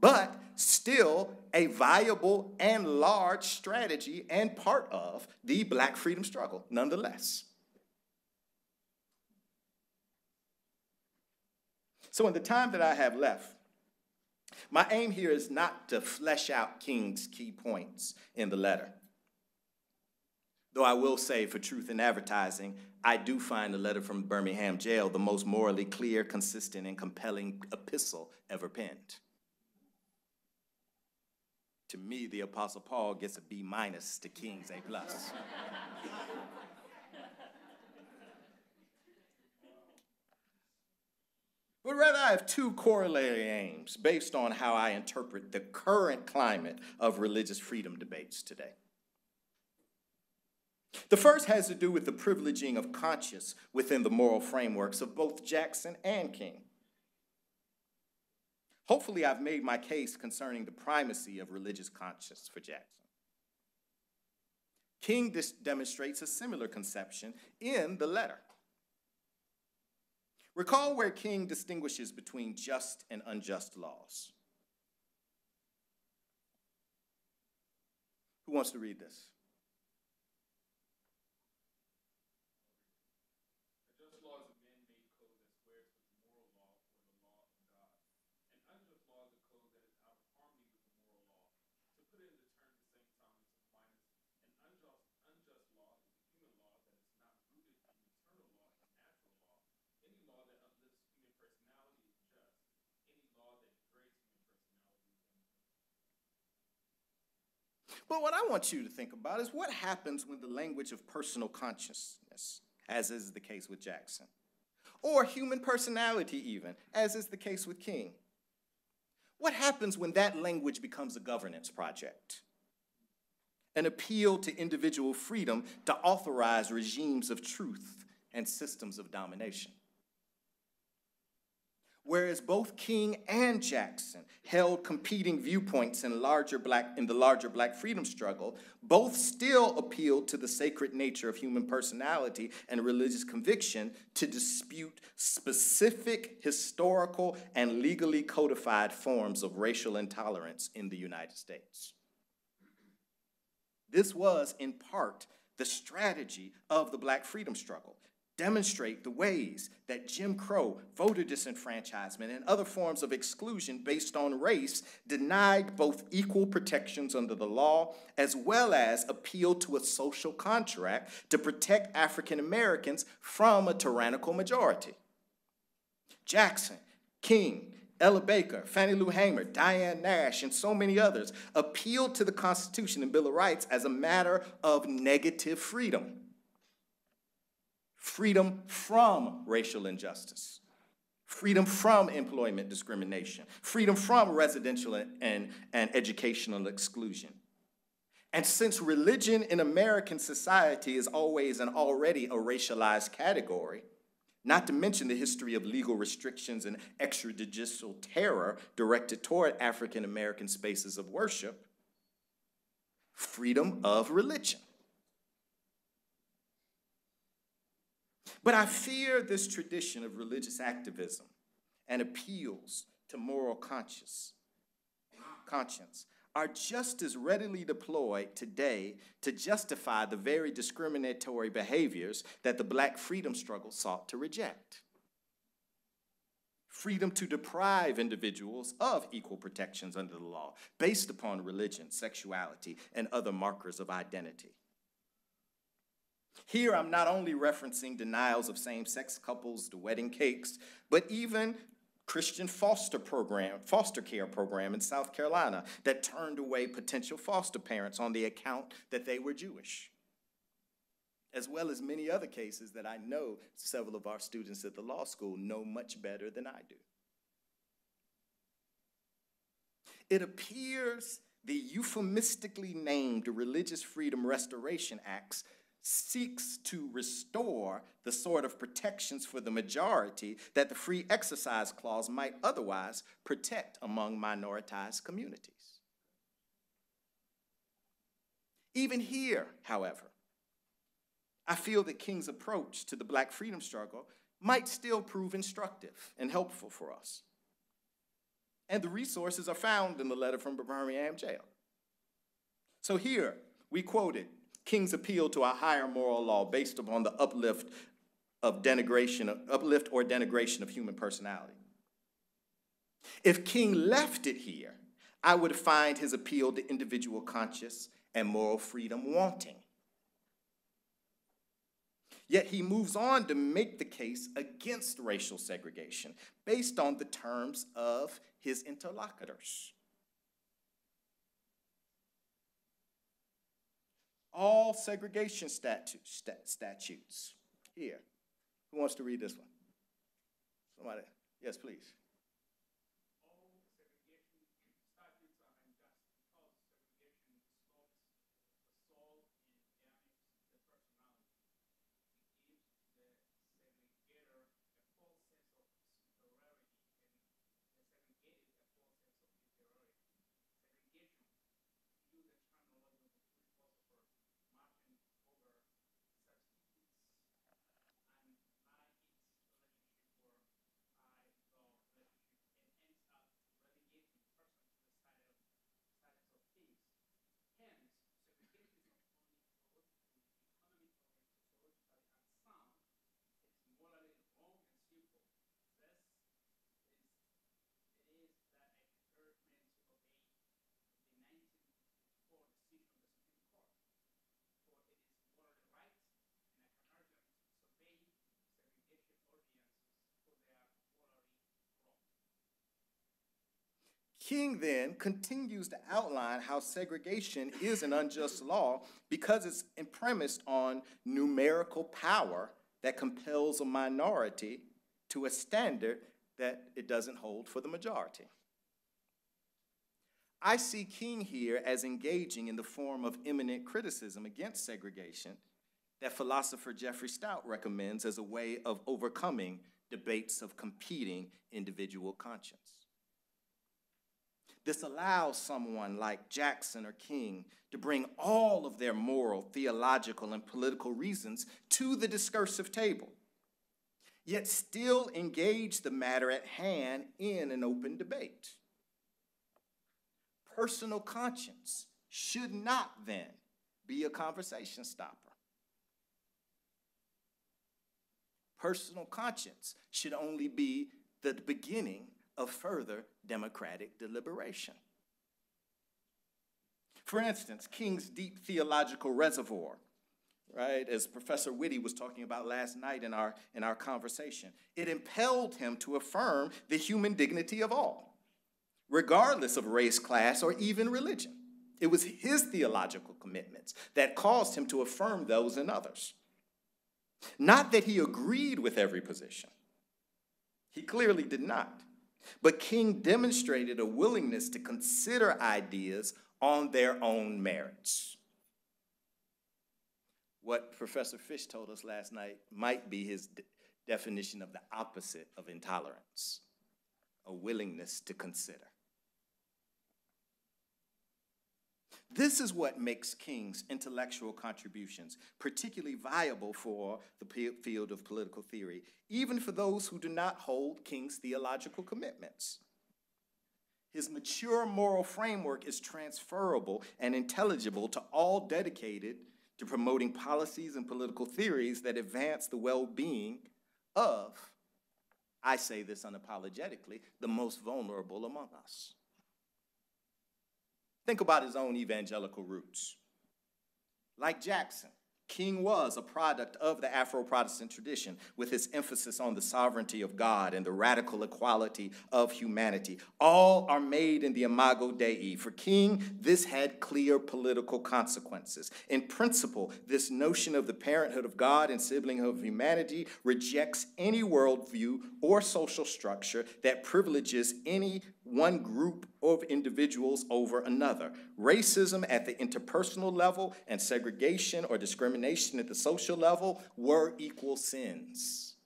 but still a viable and large strategy and part of the Black freedom struggle, nonetheless. So in the time that I have left, my aim here is not to flesh out King's key points in the letter. Though I will say, for truth in advertising, I do find the letter from Birmingham jail the most morally clear, consistent, and compelling epistle ever penned. To me, the Apostle Paul gets a B- to King's A+. But rather, I have 2 corollary aims based on how I interpret the current climate of religious freedom debates today. The first has to do with the privileging of conscience within the moral frameworks of both Jackson and King. Hopefully, I've made my case concerning the primacy of religious conscience for Jackson. King demonstrates a similar conception in the letter. Recall where King distinguishes between just and unjust laws. Who wants to read this? But what I want you to think about is what happens when the language of personal consciousness, as is the case with Jackson, or human personality even, as is the case with King, what happens when that language becomes a governance project? An appeal to individual freedom to authorize regimes of truth and systems of domination. Whereas both King and Jackson held competing viewpoints in the larger black freedom struggle, both still appealed to the sacred nature of human personality and religious conviction to dispute specific historical and legally codified forms of racial intolerance in the United States. This was, in part, the strategy of the black freedom struggle. Demonstrate the ways that Jim Crow, voter disenfranchisement, and other forms of exclusion based on race denied both equal protections under the law as well as appealed to a social contract to protect African Americans from a tyrannical majority. Jackson, King, Ella Baker, Fannie Lou Hamer, Diane Nash, and so many others appealed to the Constitution and Bill of Rights as a matter of negative freedom. Freedom from racial injustice, freedom from employment discrimination, freedom from residential and educational exclusion. And since religion in American society is always and already a racialized category, not to mention the history of legal restrictions and extrajudicial terror directed toward African American spaces of worship, freedom of religion. But I fear this tradition of religious activism and appeals to moral conscience are just as readily deployed today to justify the very discriminatory behaviors that the black freedom struggle sought to reject. Freedom to deprive individuals of equal protections under the law based upon religion, sexuality, and other markers of identity. Here, I'm not only referencing denials of same-sex couples to wedding cakes, but even Christian foster care program in South Carolina that turned away potential foster parents on the account that they were Jewish, as well as many other cases that I know several of our students at the law school know much better than I do. It appears the euphemistically named Religious Freedom Restoration Acts seeks to restore the sort of protections for the majority that the Free Exercise Clause might otherwise protect among minoritized communities. Even here, however, I feel that King's approach to the black freedom struggle might still prove instructive and helpful for us. And the resources are found in the letter from Birmingham jail. So here, we quoted King's appeal to a higher moral law based upon the uplift or denigration of human personality. If King left it here, I would find his appeal to individual conscience and moral freedom wanting. Yet he moves on to make the case against racial segregation based on the terms of his interlocutors. All segregation statutes. Here. Who wants to read this one? Somebody. Yes, please. All segregation statutes are unjust because segregation distorts the soul and damages the personality. It gives the segregator a false sense of superiority and the segregated a false sense of inferiority. Segregation, to use the terminology of the philosopher Martin Buber, substitutes an analytic relationship for I, God relationship. King then continues to outline how segregation is an unjust law because it's premised on numerical power that compels a minority to a standard that it doesn't hold for the majority. I see King here as engaging in the form of imminent criticism against segregation that philosopher Jeffrey Stout recommends as a way of overcoming debates of competing individual conscience. This allows someone like Jackson or King to bring all of their moral, theological, and political reasons to the discursive table, yet still engage the matter at hand in an open debate. Personal conscience should not then be a conversation stopper. Personal conscience should only be the beginning of further democratic deliberation. For instance, King's deep theological reservoir, right, as Professor Whitty was talking about last night in our conversation, it impelled him to affirm the human dignity of all, regardless of race, class, or even religion. It was his theological commitments that caused him to affirm those in others. Not that he agreed with every position. He clearly did not. But King demonstrated a willingness to consider ideas on their own merits. What Professor Fish told us last night might be his definition of the opposite of intolerance, a willingness to consider. This is what makes King's intellectual contributions particularly viable for the field of political theory, even for those who do not hold King's theological commitments. His mature moral framework is transferable and intelligible to all dedicated to promoting policies and political theories that advance the well-being of, I say this unapologetically, the most vulnerable among us. Think about his own evangelical roots. Like Jackson, King was a product of the Afro-Protestant tradition with its emphasis on the sovereignty of God and the radical equality of humanity. All are made in the imago Dei. For King, this had clear political consequences. In principle, this notion of the parenthood of God and siblinghood of humanity rejects any worldview or social structure that privileges any one group of individuals over another. Racism at the interpersonal level and segregation or discrimination at the social level were equal sins.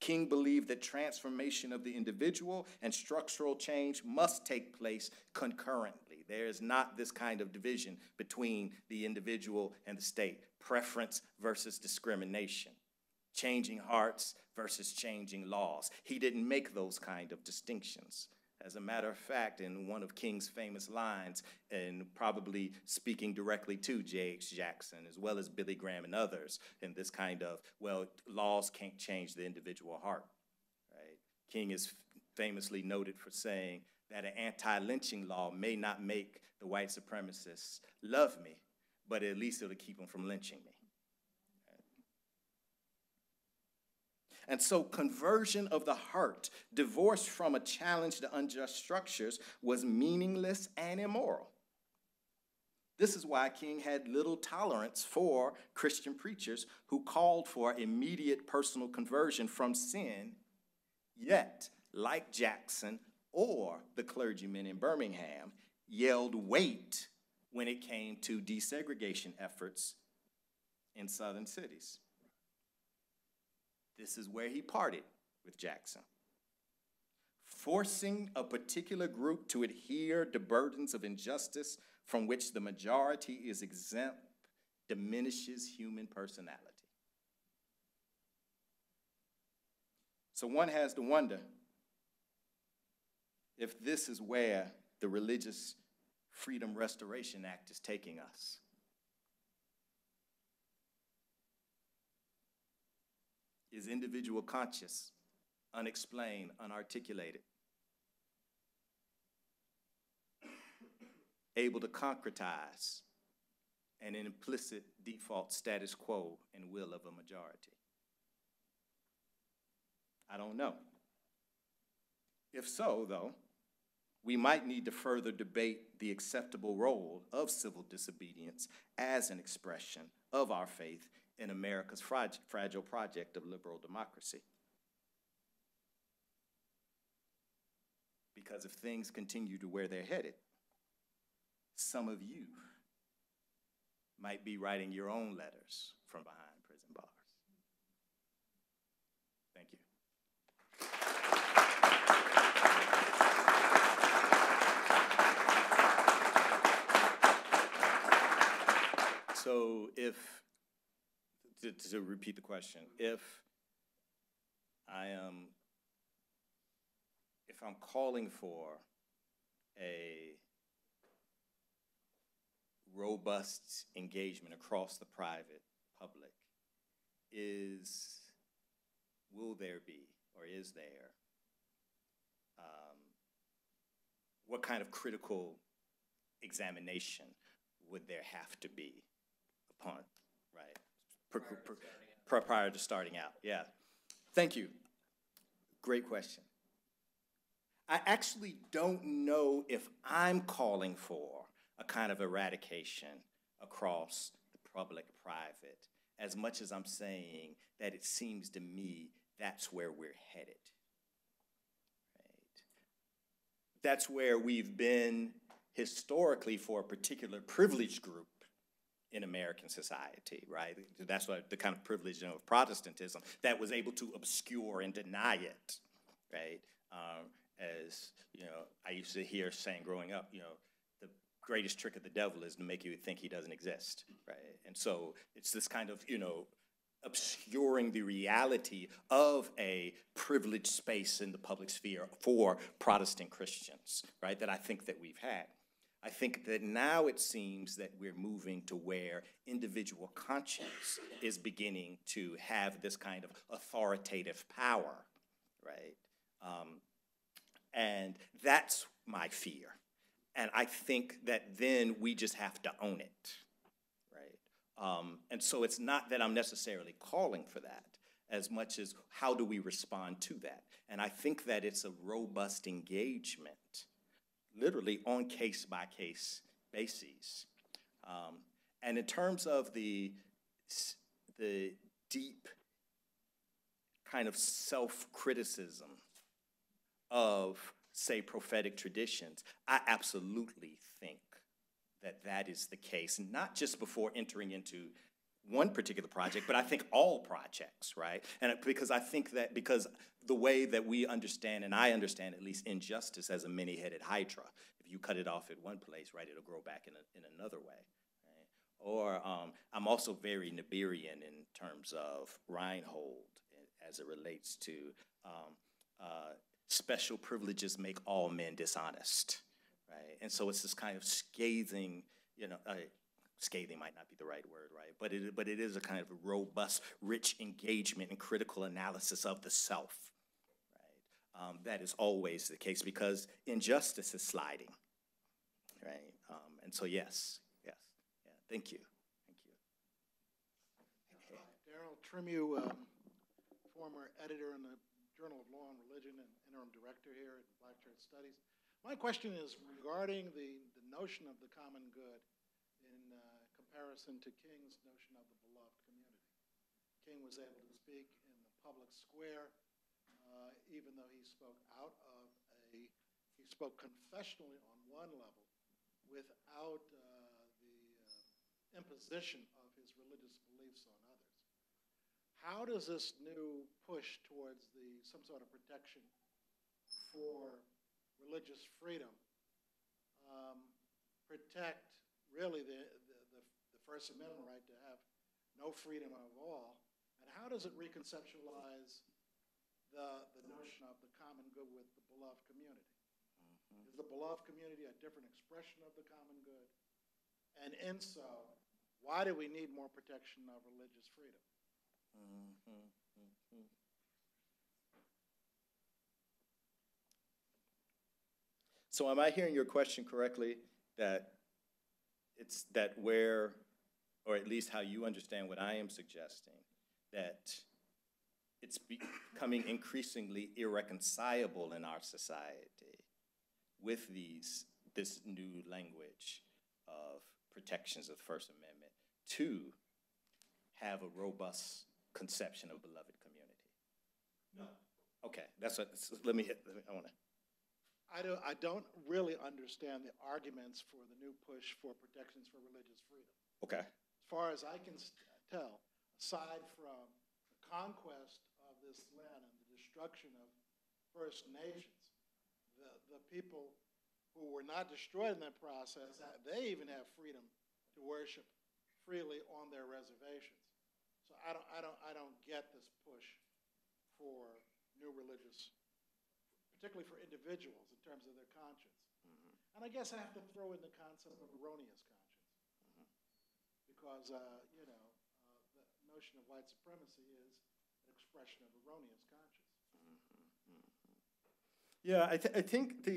King believed that transformation of the individual and structural change must take place concurrently. There is not this kind of division between the individual and the state, preference versus discrimination, changing hearts versus changing laws. He didn't make those kind of distinctions. As a matter of fact, in one of King's famous lines, and probably speaking directly to J.H. Jackson, as well as Billy Graham and others, in this kind of, well, laws can't change the individual heart, right? King is famously noted for saying that an anti-lynching law may not make the white supremacists love me, but at least it'll keep them from lynching me. And so conversion of the heart, divorced from a challenge to unjust structures, was meaningless and immoral. This is why King had little tolerance for Christian preachers who called for immediate personal conversion from sin, yet, like Jackson or the clergymen in Birmingham, yelled wait when it came to desegregation efforts in southern cities. This is where he parted with Jackson. Forcing a particular group to adhere to burdens of injustice from which the majority is exempt diminishes human personality. So one has to wonder if this is where the Religious Freedom Restoration Act is taking us. Is individual conscious, unexplained, unarticulated, able to concretize an implicit default status quo and will of a majority? I don't know. If so, though, we might need to further debate the acceptable role of civil disobedience as an expression of our faith in America's fragile project of liberal democracy. Because if things continue to where they're headed, some of you might be writing your own letters from behind prison bars. Thank you. So to repeat the question, if I'm calling for a robust engagement across the private public, will there be, or is there, what kind of critical examination would there have to be upon, right? Prior to starting out, yeah. Thank you. Great question. I actually don't know if I'm calling for a kind of eradication across the public-private, as much as I'm saying that it seems to me that's where we're headed. Right? That's where we've been historically for a particular privileged group in American society, right? That's what the kind of privilege of Protestantism that was able to obscure and deny it, right? As you know, I used to hear saying growing up, you know, the greatest trick of the devil is to make you think he doesn't exist, right? And so it's this kind of, you know, obscuring the reality of a privileged space in the public sphere for Protestant Christians, right? That I think that we've had. I think that now it seems that we're moving to where individual conscience is beginning to have this kind of authoritative power, right? And that's my fear. And I think that then we just have to own it, right? And so it's not that I'm necessarily calling for that as much as how do we respond to that? And I think that it's a robust engagement, literally on case-by-case bases. And in terms of the deep kind of self-criticism of, say, prophetic traditions, I absolutely think that that is the case, not just before entering into one particular project, but I think all projects, right? And because I think that because the way that we understand, and I understand at least injustice as a many-headed hydra, if you cut it off at one place, right, it'll grow back in another way. Right? Or I'm also very Nibirian in terms of Reinhold as it relates to special privileges make all men dishonest, right? And so it's this kind of scathing, you know, scathing might not be the right word, right? But it is a kind of a robust, rich engagement and critical analysis of the self, right? That is always the case because injustice is sliding, right? And so yes, yeah, thank you. Daryl Trimew, former editor in the Journal of Law and Religion and interim director here at Black Church Studies. My question is regarding the notion of the common good in comparison to King's notion of the beloved community. King was able to speak in the public square, even though he spoke he spoke confessionally on one level without the imposition of his religious beliefs on others. How does this new push towards some sort of protection for religious freedom protect really the First Amendment right to have no freedom of all? And how does it reconceptualize the notion of the common good with the beloved community? Mm-hmm. Is the beloved community a different expression of the common good? And in so, why do we need more protection of religious freedom? Mm-hmm. Mm-hmm. So am I hearing your question correctly, that it's that where, or at least how you understand what I am suggesting, that it's becoming increasingly irreconcilable in our society with this new language of protections of the First Amendment to have a robust conception of beloved community? No. Okay, that's what, I want to. I don't really understand the arguments for the new push for protections for religious freedom. Okay. As far as I can tell, aside from the conquest of this land and the destruction of First Nations, the people who were not destroyed in that process, they even have freedom to worship freely on their reservations. So I don't get this push for new religious, particularly for individuals in terms of their conscience. Mm-hmm. And I guess I have to throw in the concept of erroneous conscience. Mm-hmm. Because, the notion of white supremacy is an expression of erroneous conscience. Mm-hmm. Mm-hmm. Yeah, I think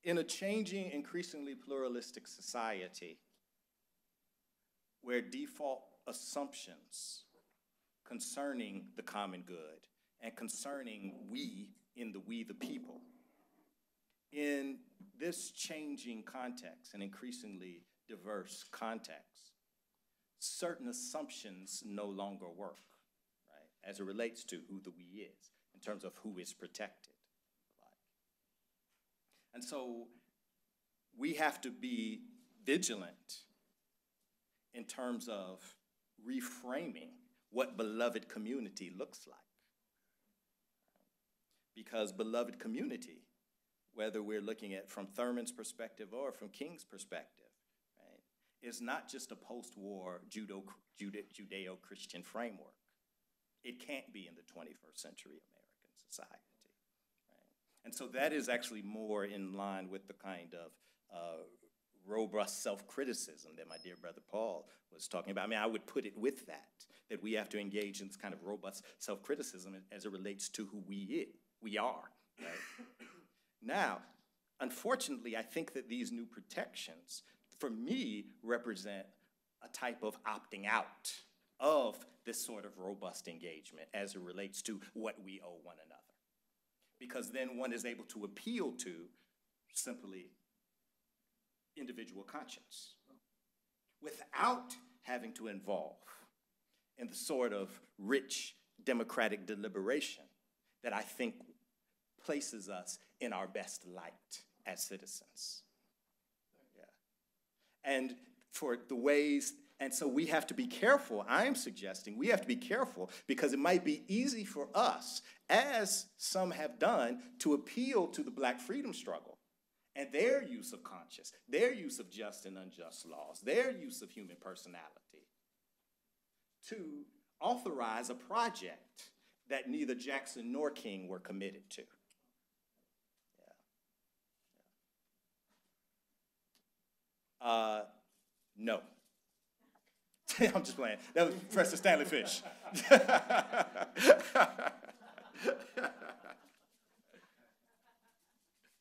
in a changing, increasingly pluralistic society where default assumptions concerning the common good and concerning we the people, in this changing context, an increasingly diverse context, certain assumptions no longer work, right, as it relates to who the we is, in terms of who is protected. And so we have to be vigilant in terms of reframing what beloved community looks like. Because beloved community, whether we're looking at from Thurman's perspective or from King's perspective, right, is not just a post-war Judeo-Christian framework. It can't be in the 21st century American society. And so that is actually more in line with the kind of robust self-criticism that my dear brother Paul was talking about. I mean, I would put it with that we have to engage in this kind of robust self-criticism as it relates to who we are, right? Now, unfortunately, I think that these new protections, for me, represent a type of opting out of this sort of robust engagement as it relates to what we owe one another. Because then one is able to appeal to simply individual conscience without having to involve in the sort of rich democratic deliberation that I think places us in our best light as citizens. Yeah. And for the ways, and so we have to be careful, I'm suggesting we have to be careful because it might be easy for us, as some have done, to appeal to the Black freedom struggle and their use of conscience, their use of just and unjust laws, their use of human personality, to authorize a project that neither Jackson nor King were committed to. Yeah. No. I'm just playing. That was Professor Stanley Fish. Well,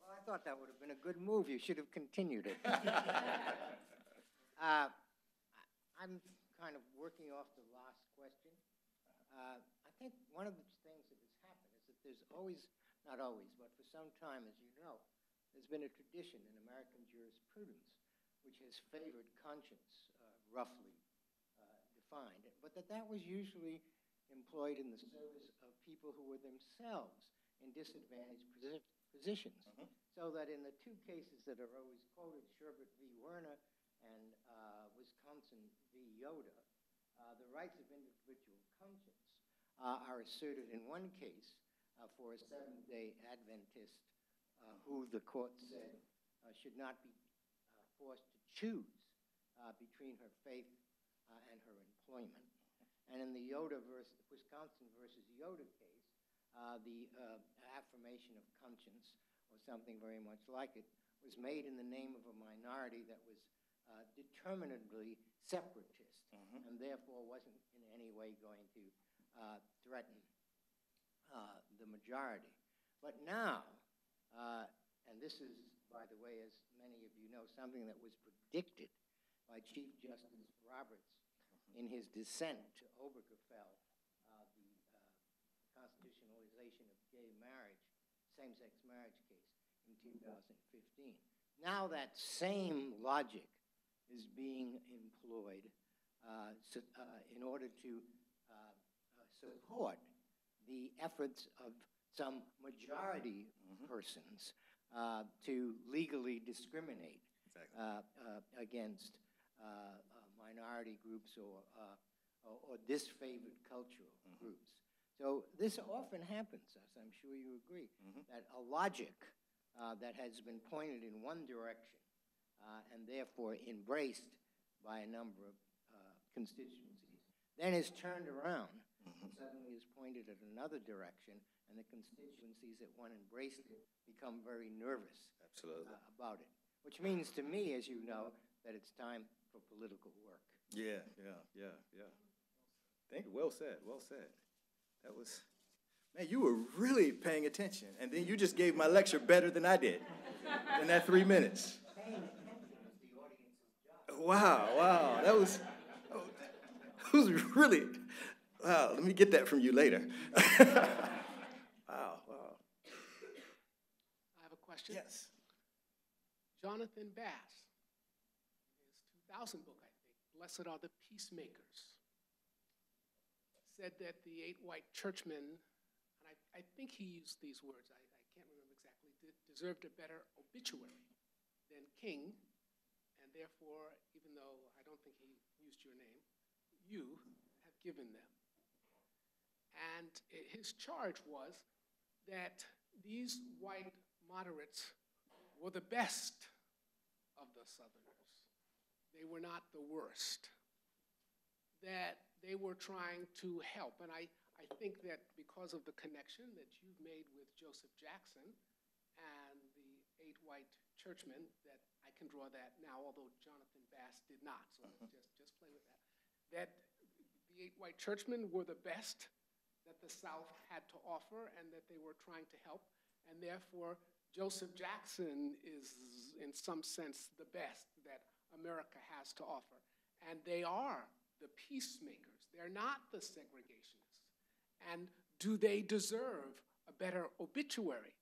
I thought that would have been a good move. You should have continued it. I'm kind of working off the last question. I think one of the things that has happened is that there's always, not always, but for some time, as you know, there's been a tradition in American jurisprudence which has favored conscience, roughly defined, but that was usually employed in the service of people who were themselves in disadvantaged positions. Mm-hmm. So that in the two cases that are always quoted, Sherbert v. Werner and Wisconsin v. Yoda, the rights of individual conscience are asserted in one case for a Seventh-day Adventist who the court said should not be forced to choose between her faith and her employment. And in the Wisconsin versus Yoda case, the affirmation of conscience, or something very much like it, was made in the name of a minority that was determinedly separatist, mm-hmm. and therefore wasn't in any way going to threaten the majority. But now, and this is, by the way, as many of you know, something that was predicted by Chief Justice Roberts in his dissent to Obergefell, the constitutionalization of gay marriage, same-sex marriage case in 2015. Now that same logic is being employed in order to support the efforts of some majority persons to legally discriminate against minority groups or disfavored cultural groups. So this often happens, as I'm sure you agree, that a logic that has been pointed in one direction and therefore embraced by a number of constituencies, then is turned around and suddenly is pointed at another direction, and the constituencies that one embraced it become very nervous about it. Which means to me, as you know, that it's time for political work. Yeah. Thank you. Well said. That was, man, you were really paying attention. And then you just gave my lecture better than I did in that 3 minutes. Paying attention is the audience's job. Wow. That was really, wow, let me get that from you later. Wow. I have a question. Yes. Jonathan Bass, his 2000 book, I think, Blessed Are the Peacemakers, said that the 8 white churchmen, and I think he used these words, I can't remember exactly, deserved a better obituary than King, and therefore, even though I don't think he used your name, you have given them. And his charge was that these white moderates were the best of the Southerners. They were not the worst. That they were trying to help. And I think that because of the connection that you've made with Joseph Jackson and the 8 white churchmen, that I can draw that now, although Jonathan Bass did not, so just play with that. That the 8 white churchmen were the best that the South had to offer and that they were trying to help, and therefore Joseph Jackson is, in some sense, the best that America has to offer. And they are the peacemakers. They're not the segregationists. And do they deserve a better obituary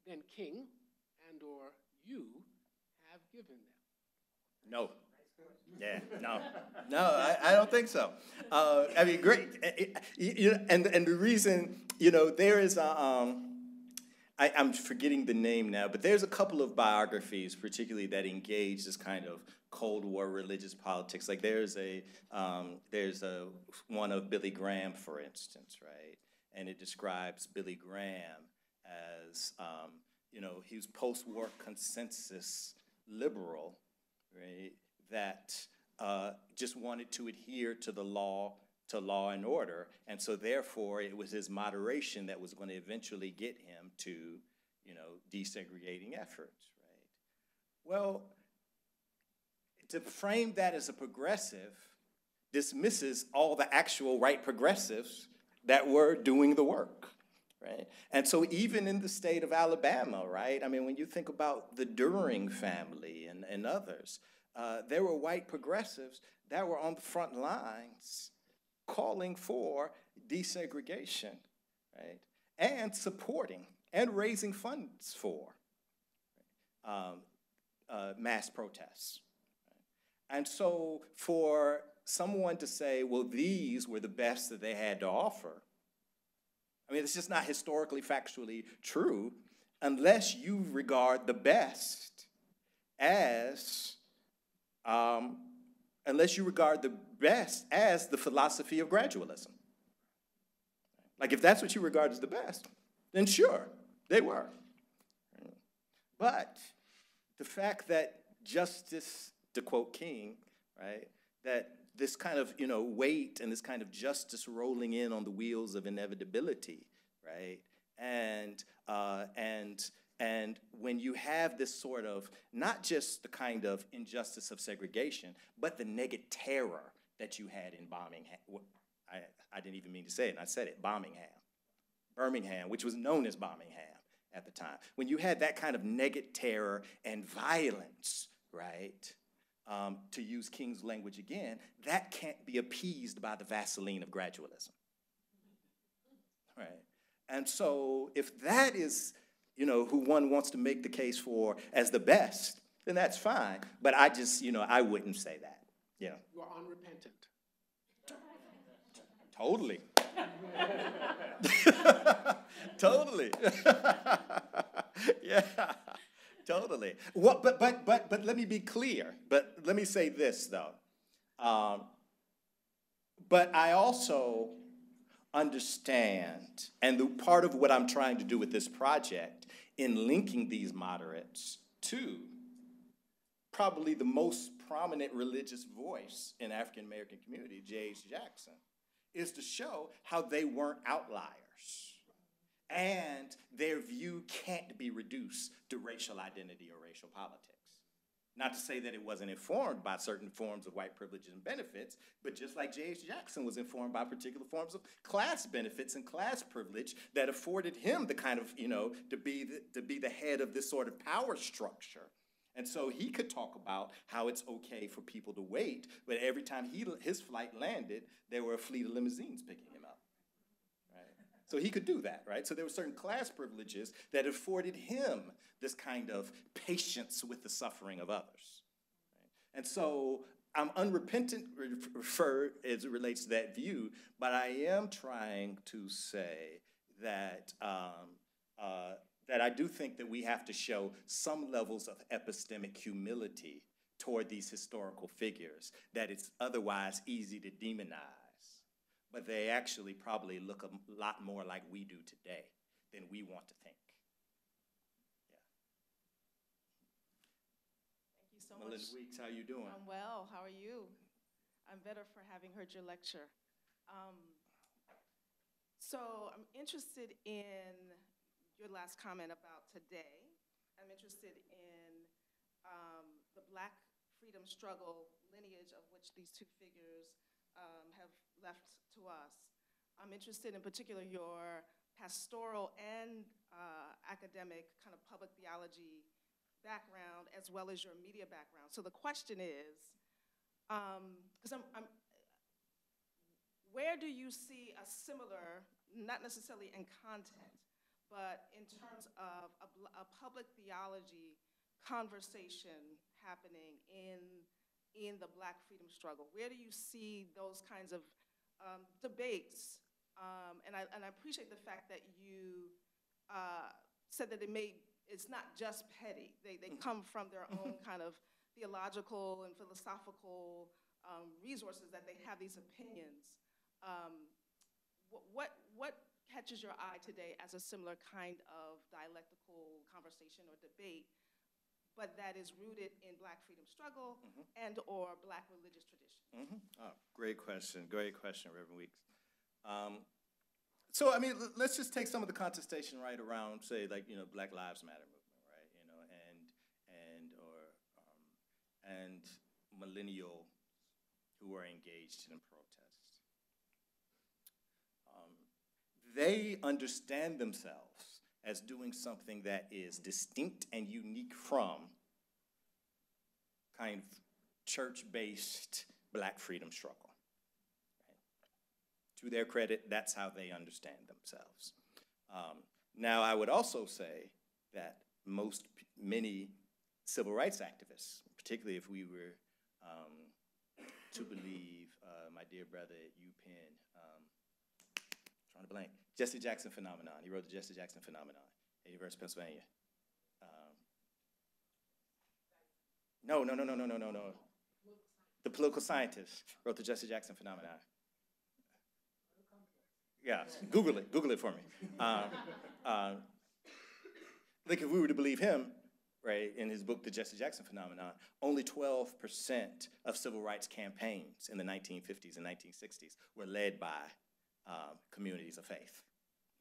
than King and or you have given them? No. Yeah, no, I don't think so. I mean, great. And the reason, there is I'm forgetting the name now, but there's a couple of biographies, particularly that engage this kind of Cold War religious politics. Like there's one of Billy Graham, for instance, right? And it describes Billy Graham as, he was post-war consensus liberal, right? That just wanted to adhere to the law, to law and order, and so therefore it was his moderation that was going to eventually get him to, desegregating efforts, right? Well, to frame that as a progressive dismisses all the actual right progressives that were doing the work, right? And so even in the state of Alabama, right? I mean, when you think about the During family and others, there were white progressives that were on the front lines calling for desegregation, right? And supporting and raising funds for mass protests. Right? And so for someone to say, well, these were the best that they had to offer, I mean, it's just not historically, factually true unless you regard the best as the philosophy of gradualism. Like if that's what you regard as the best, then sure, they were. But the fact that justice, to quote King, right, that this kind of, weight and this kind of justice rolling in on the wheels of inevitability, right, and when you have this sort of, not just the kind of injustice of segregation, but the negative terror that you had in I didn't even mean to say it, and I said it, Birmingham, which was known as Birmingham at the time. When you had that kind of negative terror and violence, right, to use King's language again, that can't be appeased by the Vaseline of gradualism. Right? And so if that is, who one wants to make the case for as the best, then that's fine. But I just, I wouldn't say that. Yeah. You are unrepentant. Totally. Totally. Yeah. Totally. Well, but let me be clear. But let me say this though. But I also understand, and the part of what I'm trying to do with this project in linking these moderates to probably the most prominent religious voice in African American community, J.H. Jackson, is to show how they weren't outliers. And their view can't be reduced to racial identity or racial politics. Not to say that it wasn't informed by certain forms of white privilege and benefits, but just like J.H. Jackson was informed by particular forms of class benefits and class privilege that afforded him the kind of, to be the head of this sort of power structure. And so he could talk about how it's okay for people to wait, but every time his flight landed, there were a fleet of limousines picking him up. Right? So he could do that, right? So there were certain class privileges that afforded him this kind of patience with the suffering of others. Right? And so I'm unrepentant as it relates to that view, but I am trying to say that that I do think that we have to show some levels of epistemic humility toward these historical figures, that it's otherwise easy to demonize, but they actually probably look a lot more like we do today than we want to think. Yeah. Thank you so Melinda much. Weeks, how you doing? I'm well. How are you? I'm better for having heard your lecture. So I'm interested in your last comment about today. I'm interested in the Black freedom struggle lineage of which these two figures have left to us. I'm interested in particular your pastoral and academic kind of public theology background as well as your media background. So the question is, because where do you see a similar, not necessarily in content, but in terms of a public theology conversation happening in the Black freedom struggle? Where do you see those kinds of debates? And I appreciate the fact that you said that it's not just petty. They come from their own kind of theological and philosophical resources, that they have these opinions. What catches your eye today as a similar kind of dialectical conversation or debate, but that is rooted in Black freedom struggle and or Black religious tradition? Oh, great question, Reverend Weeks. So, I mean, let's just take some of the contestation right around, say, like, Black Lives Matter movement, right? And millennials who are engaged in protest. They understand themselves as doing something that is distinct and unique from kind of church-based Black freedom struggle. Right? To their credit, that's how they understand themselves. Now, I would also say that many civil rights activists, particularly if we were to believe my dear brother at UPenn, trying to blank, Jesse Jackson Phenomenon. He wrote the Jesse Jackson Phenomenon at University of Pennsylvania. No. The political scientist wrote the Jesse Jackson Phenomenon. Yeah, Google it for me. Like if we were to believe him, right, in his book, The Jesse Jackson Phenomenon, only 12% of civil rights campaigns in the 1950s and 1960s were led by communities of faith,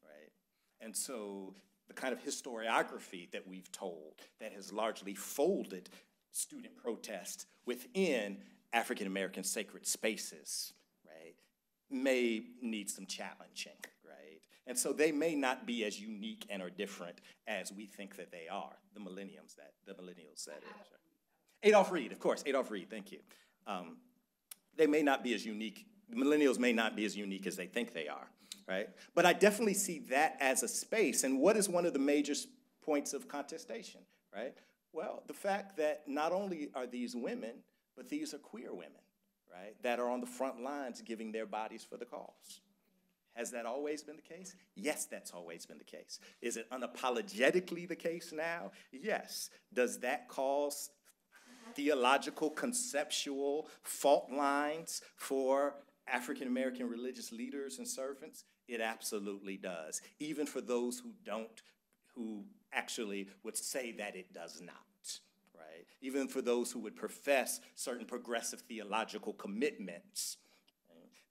right? And so the kind of historiography that we've told that has largely folded student protest within African-American sacred spaces, right, may need some challenging, right? And so they may not be as unique and or different as we think that they are, the millennials that is. Right? Adolph Reed, of course, Adolph Reed, thank you. They may not be as unique, millennials may not be as unique as they think they are, right? But I definitely see that as a space, and what is one of the major points of contestation, right? Well, the fact that not only are these women, but these are queer women, right, that are on the front lines giving their bodies for the cause. Has that always been the case? Yes, that's always been the case. Is it unapologetically the case now? Yes. Does that cause theological, conceptual fault lines for African American religious leaders and servants? It absolutely does, even for those who actually would say that it does not, right? Even for those who would profess certain progressive theological commitments,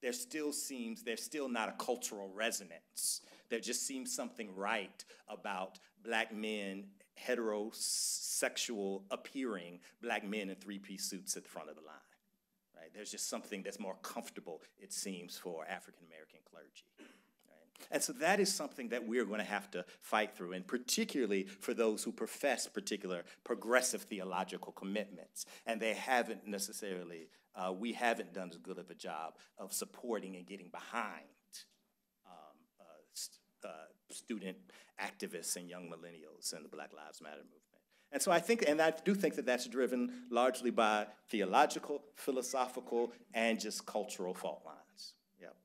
there's still not a cultural resonance. There just seems something right about black men, heterosexual appearing black men in three-piece suits at the front of the line, right? There's just something that's more comfortable, it seems, for African-American clergy. And so that is something that we're going to have to fight through, and particularly for those who profess particular progressive theological commitments. And they haven't necessarily, we haven't done as good of a job of supporting and getting behind student activists and young millennials in the Black Lives Matter movement. And so I do think that that's driven largely by theological, philosophical, and just cultural fault lines. Yep.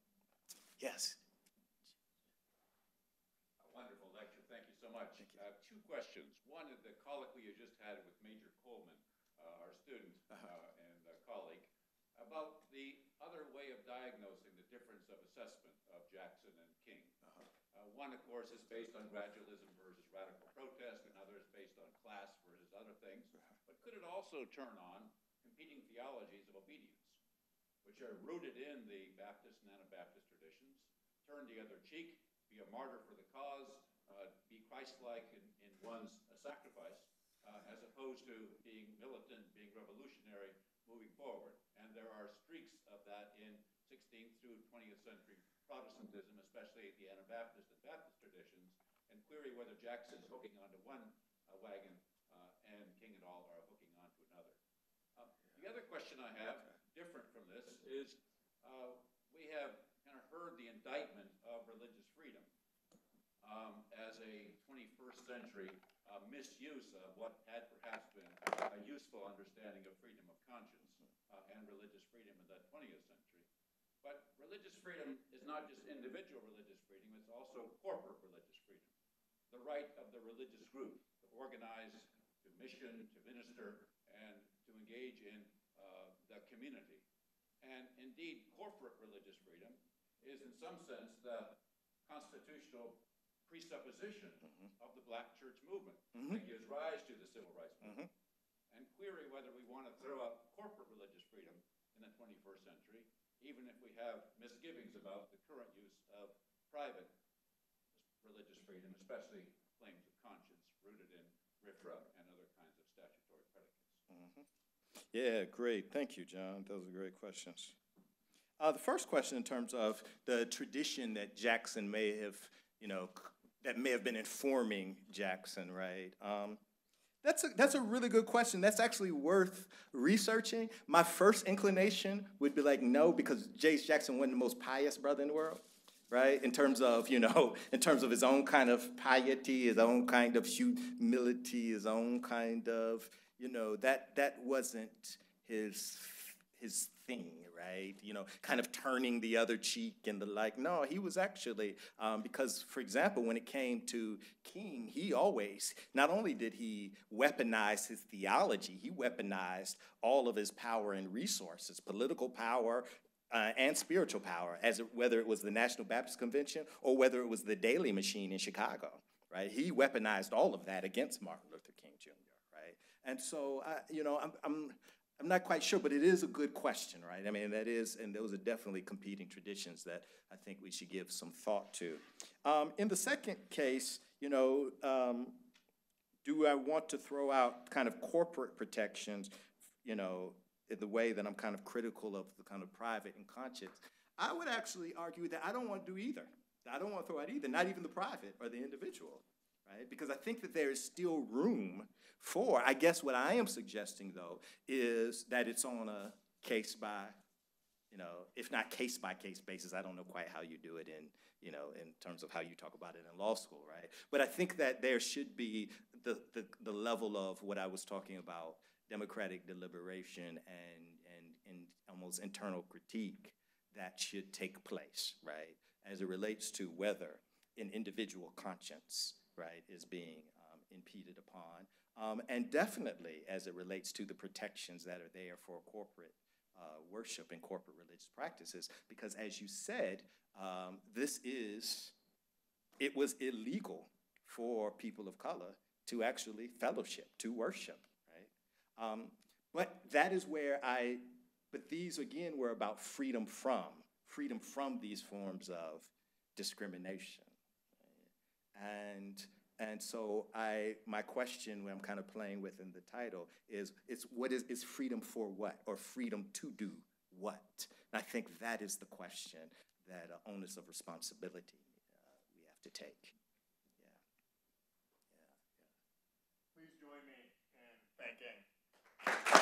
Yes. Two questions. One is the colloquy you just had with Major Coleman, our student and colleague, about the other way of diagnosing the difference of assessment of Jackson and King. One, of course, is based on gradualism versus radical protest, and others based on class versus other things. But could it also turn on competing theologies of obedience, which are rooted in the Baptist and Anabaptist traditions, turn the other cheek, be a martyr for the cause, be Christ-like in one's sacrifice, as opposed to being militant, being revolutionary, moving forward. And there are streaks of that in 16th through 20th century Protestantism, especially the Anabaptist and Baptist traditions, and query whether Jackson's hooking onto one wagon and King and all are hooking onto another. The other question I have, different from this, is we have kind of heard the indictment of religious freedom as a 21st century misuse of what had perhaps been a useful understanding of freedom of conscience and religious freedom in that 20th century. But religious freedom is not just individual religious freedom, it's also corporate religious freedom. The right of the religious group to organize, to mission, to minister, and to engage in the community. And indeed, corporate religious freedom is in some sense the constitutional presupposition of the black church movement that gives rise to the civil rights movement. And query whether we want to throw out corporate religious freedom in the 21st century, even if we have misgivings about the current use of private religious freedom, especially claims of conscience rooted in RFRA and other kinds of statutory predicates. Yeah, great. Thank you, John. Those are great questions. The first question in terms of the tradition that Jackson may have, that may have been informing Jackson, right? That's a really good question. That's actually worth researching. My first inclination would be like, no, because J.H. Jackson wasn't the most pious brother in the world, right? In terms of, in terms of his own kind of piety, his own kind of humility, his own kind of, that wasn't his thing, right? Kind of turning the other cheek and the like. No, he was actually, because, for example, when it came to King, he always, not only did he weaponize his theology, he weaponized all of his power and resources, political power and spiritual power, whether it was the National Baptist Convention or whether it was the Daily Machine in Chicago, right? He weaponized all of that against Martin Luther King Jr., right? And so, I'm not quite sure, but it is a good question, right? I mean, and those are definitely competing traditions that I think we should give some thought to. In the second case, do I want to throw out kind of corporate protections, in the way that I'm kind of critical of the kind of private and conscience? I would actually argue that I don't want to do either. I don't want to throw out either, not even the private or the individual, right? Because I think that there is still room for. I guess what I am suggesting, though, is that it's on a case by, if not case by case basis. I don't know quite how you do it in terms of how you talk about it in law school, right? But I think that there should be the level of what I was talking about, democratic deliberation and almost internal critique that should take place, right, as it relates to whether an individual conscience, right, is being impeded upon, and definitely as it relates to the protections that are there for corporate worship and corporate religious practices, because as you said, it was illegal for people of color to actually fellowship, to worship, right? But that is where but these again were about freedom from these forms of discrimination. And so my question, when I'm kind of playing with in the title, is freedom for what, or freedom to do what? And I think that is the question, that onus of responsibility we have to take. Please join me in thanking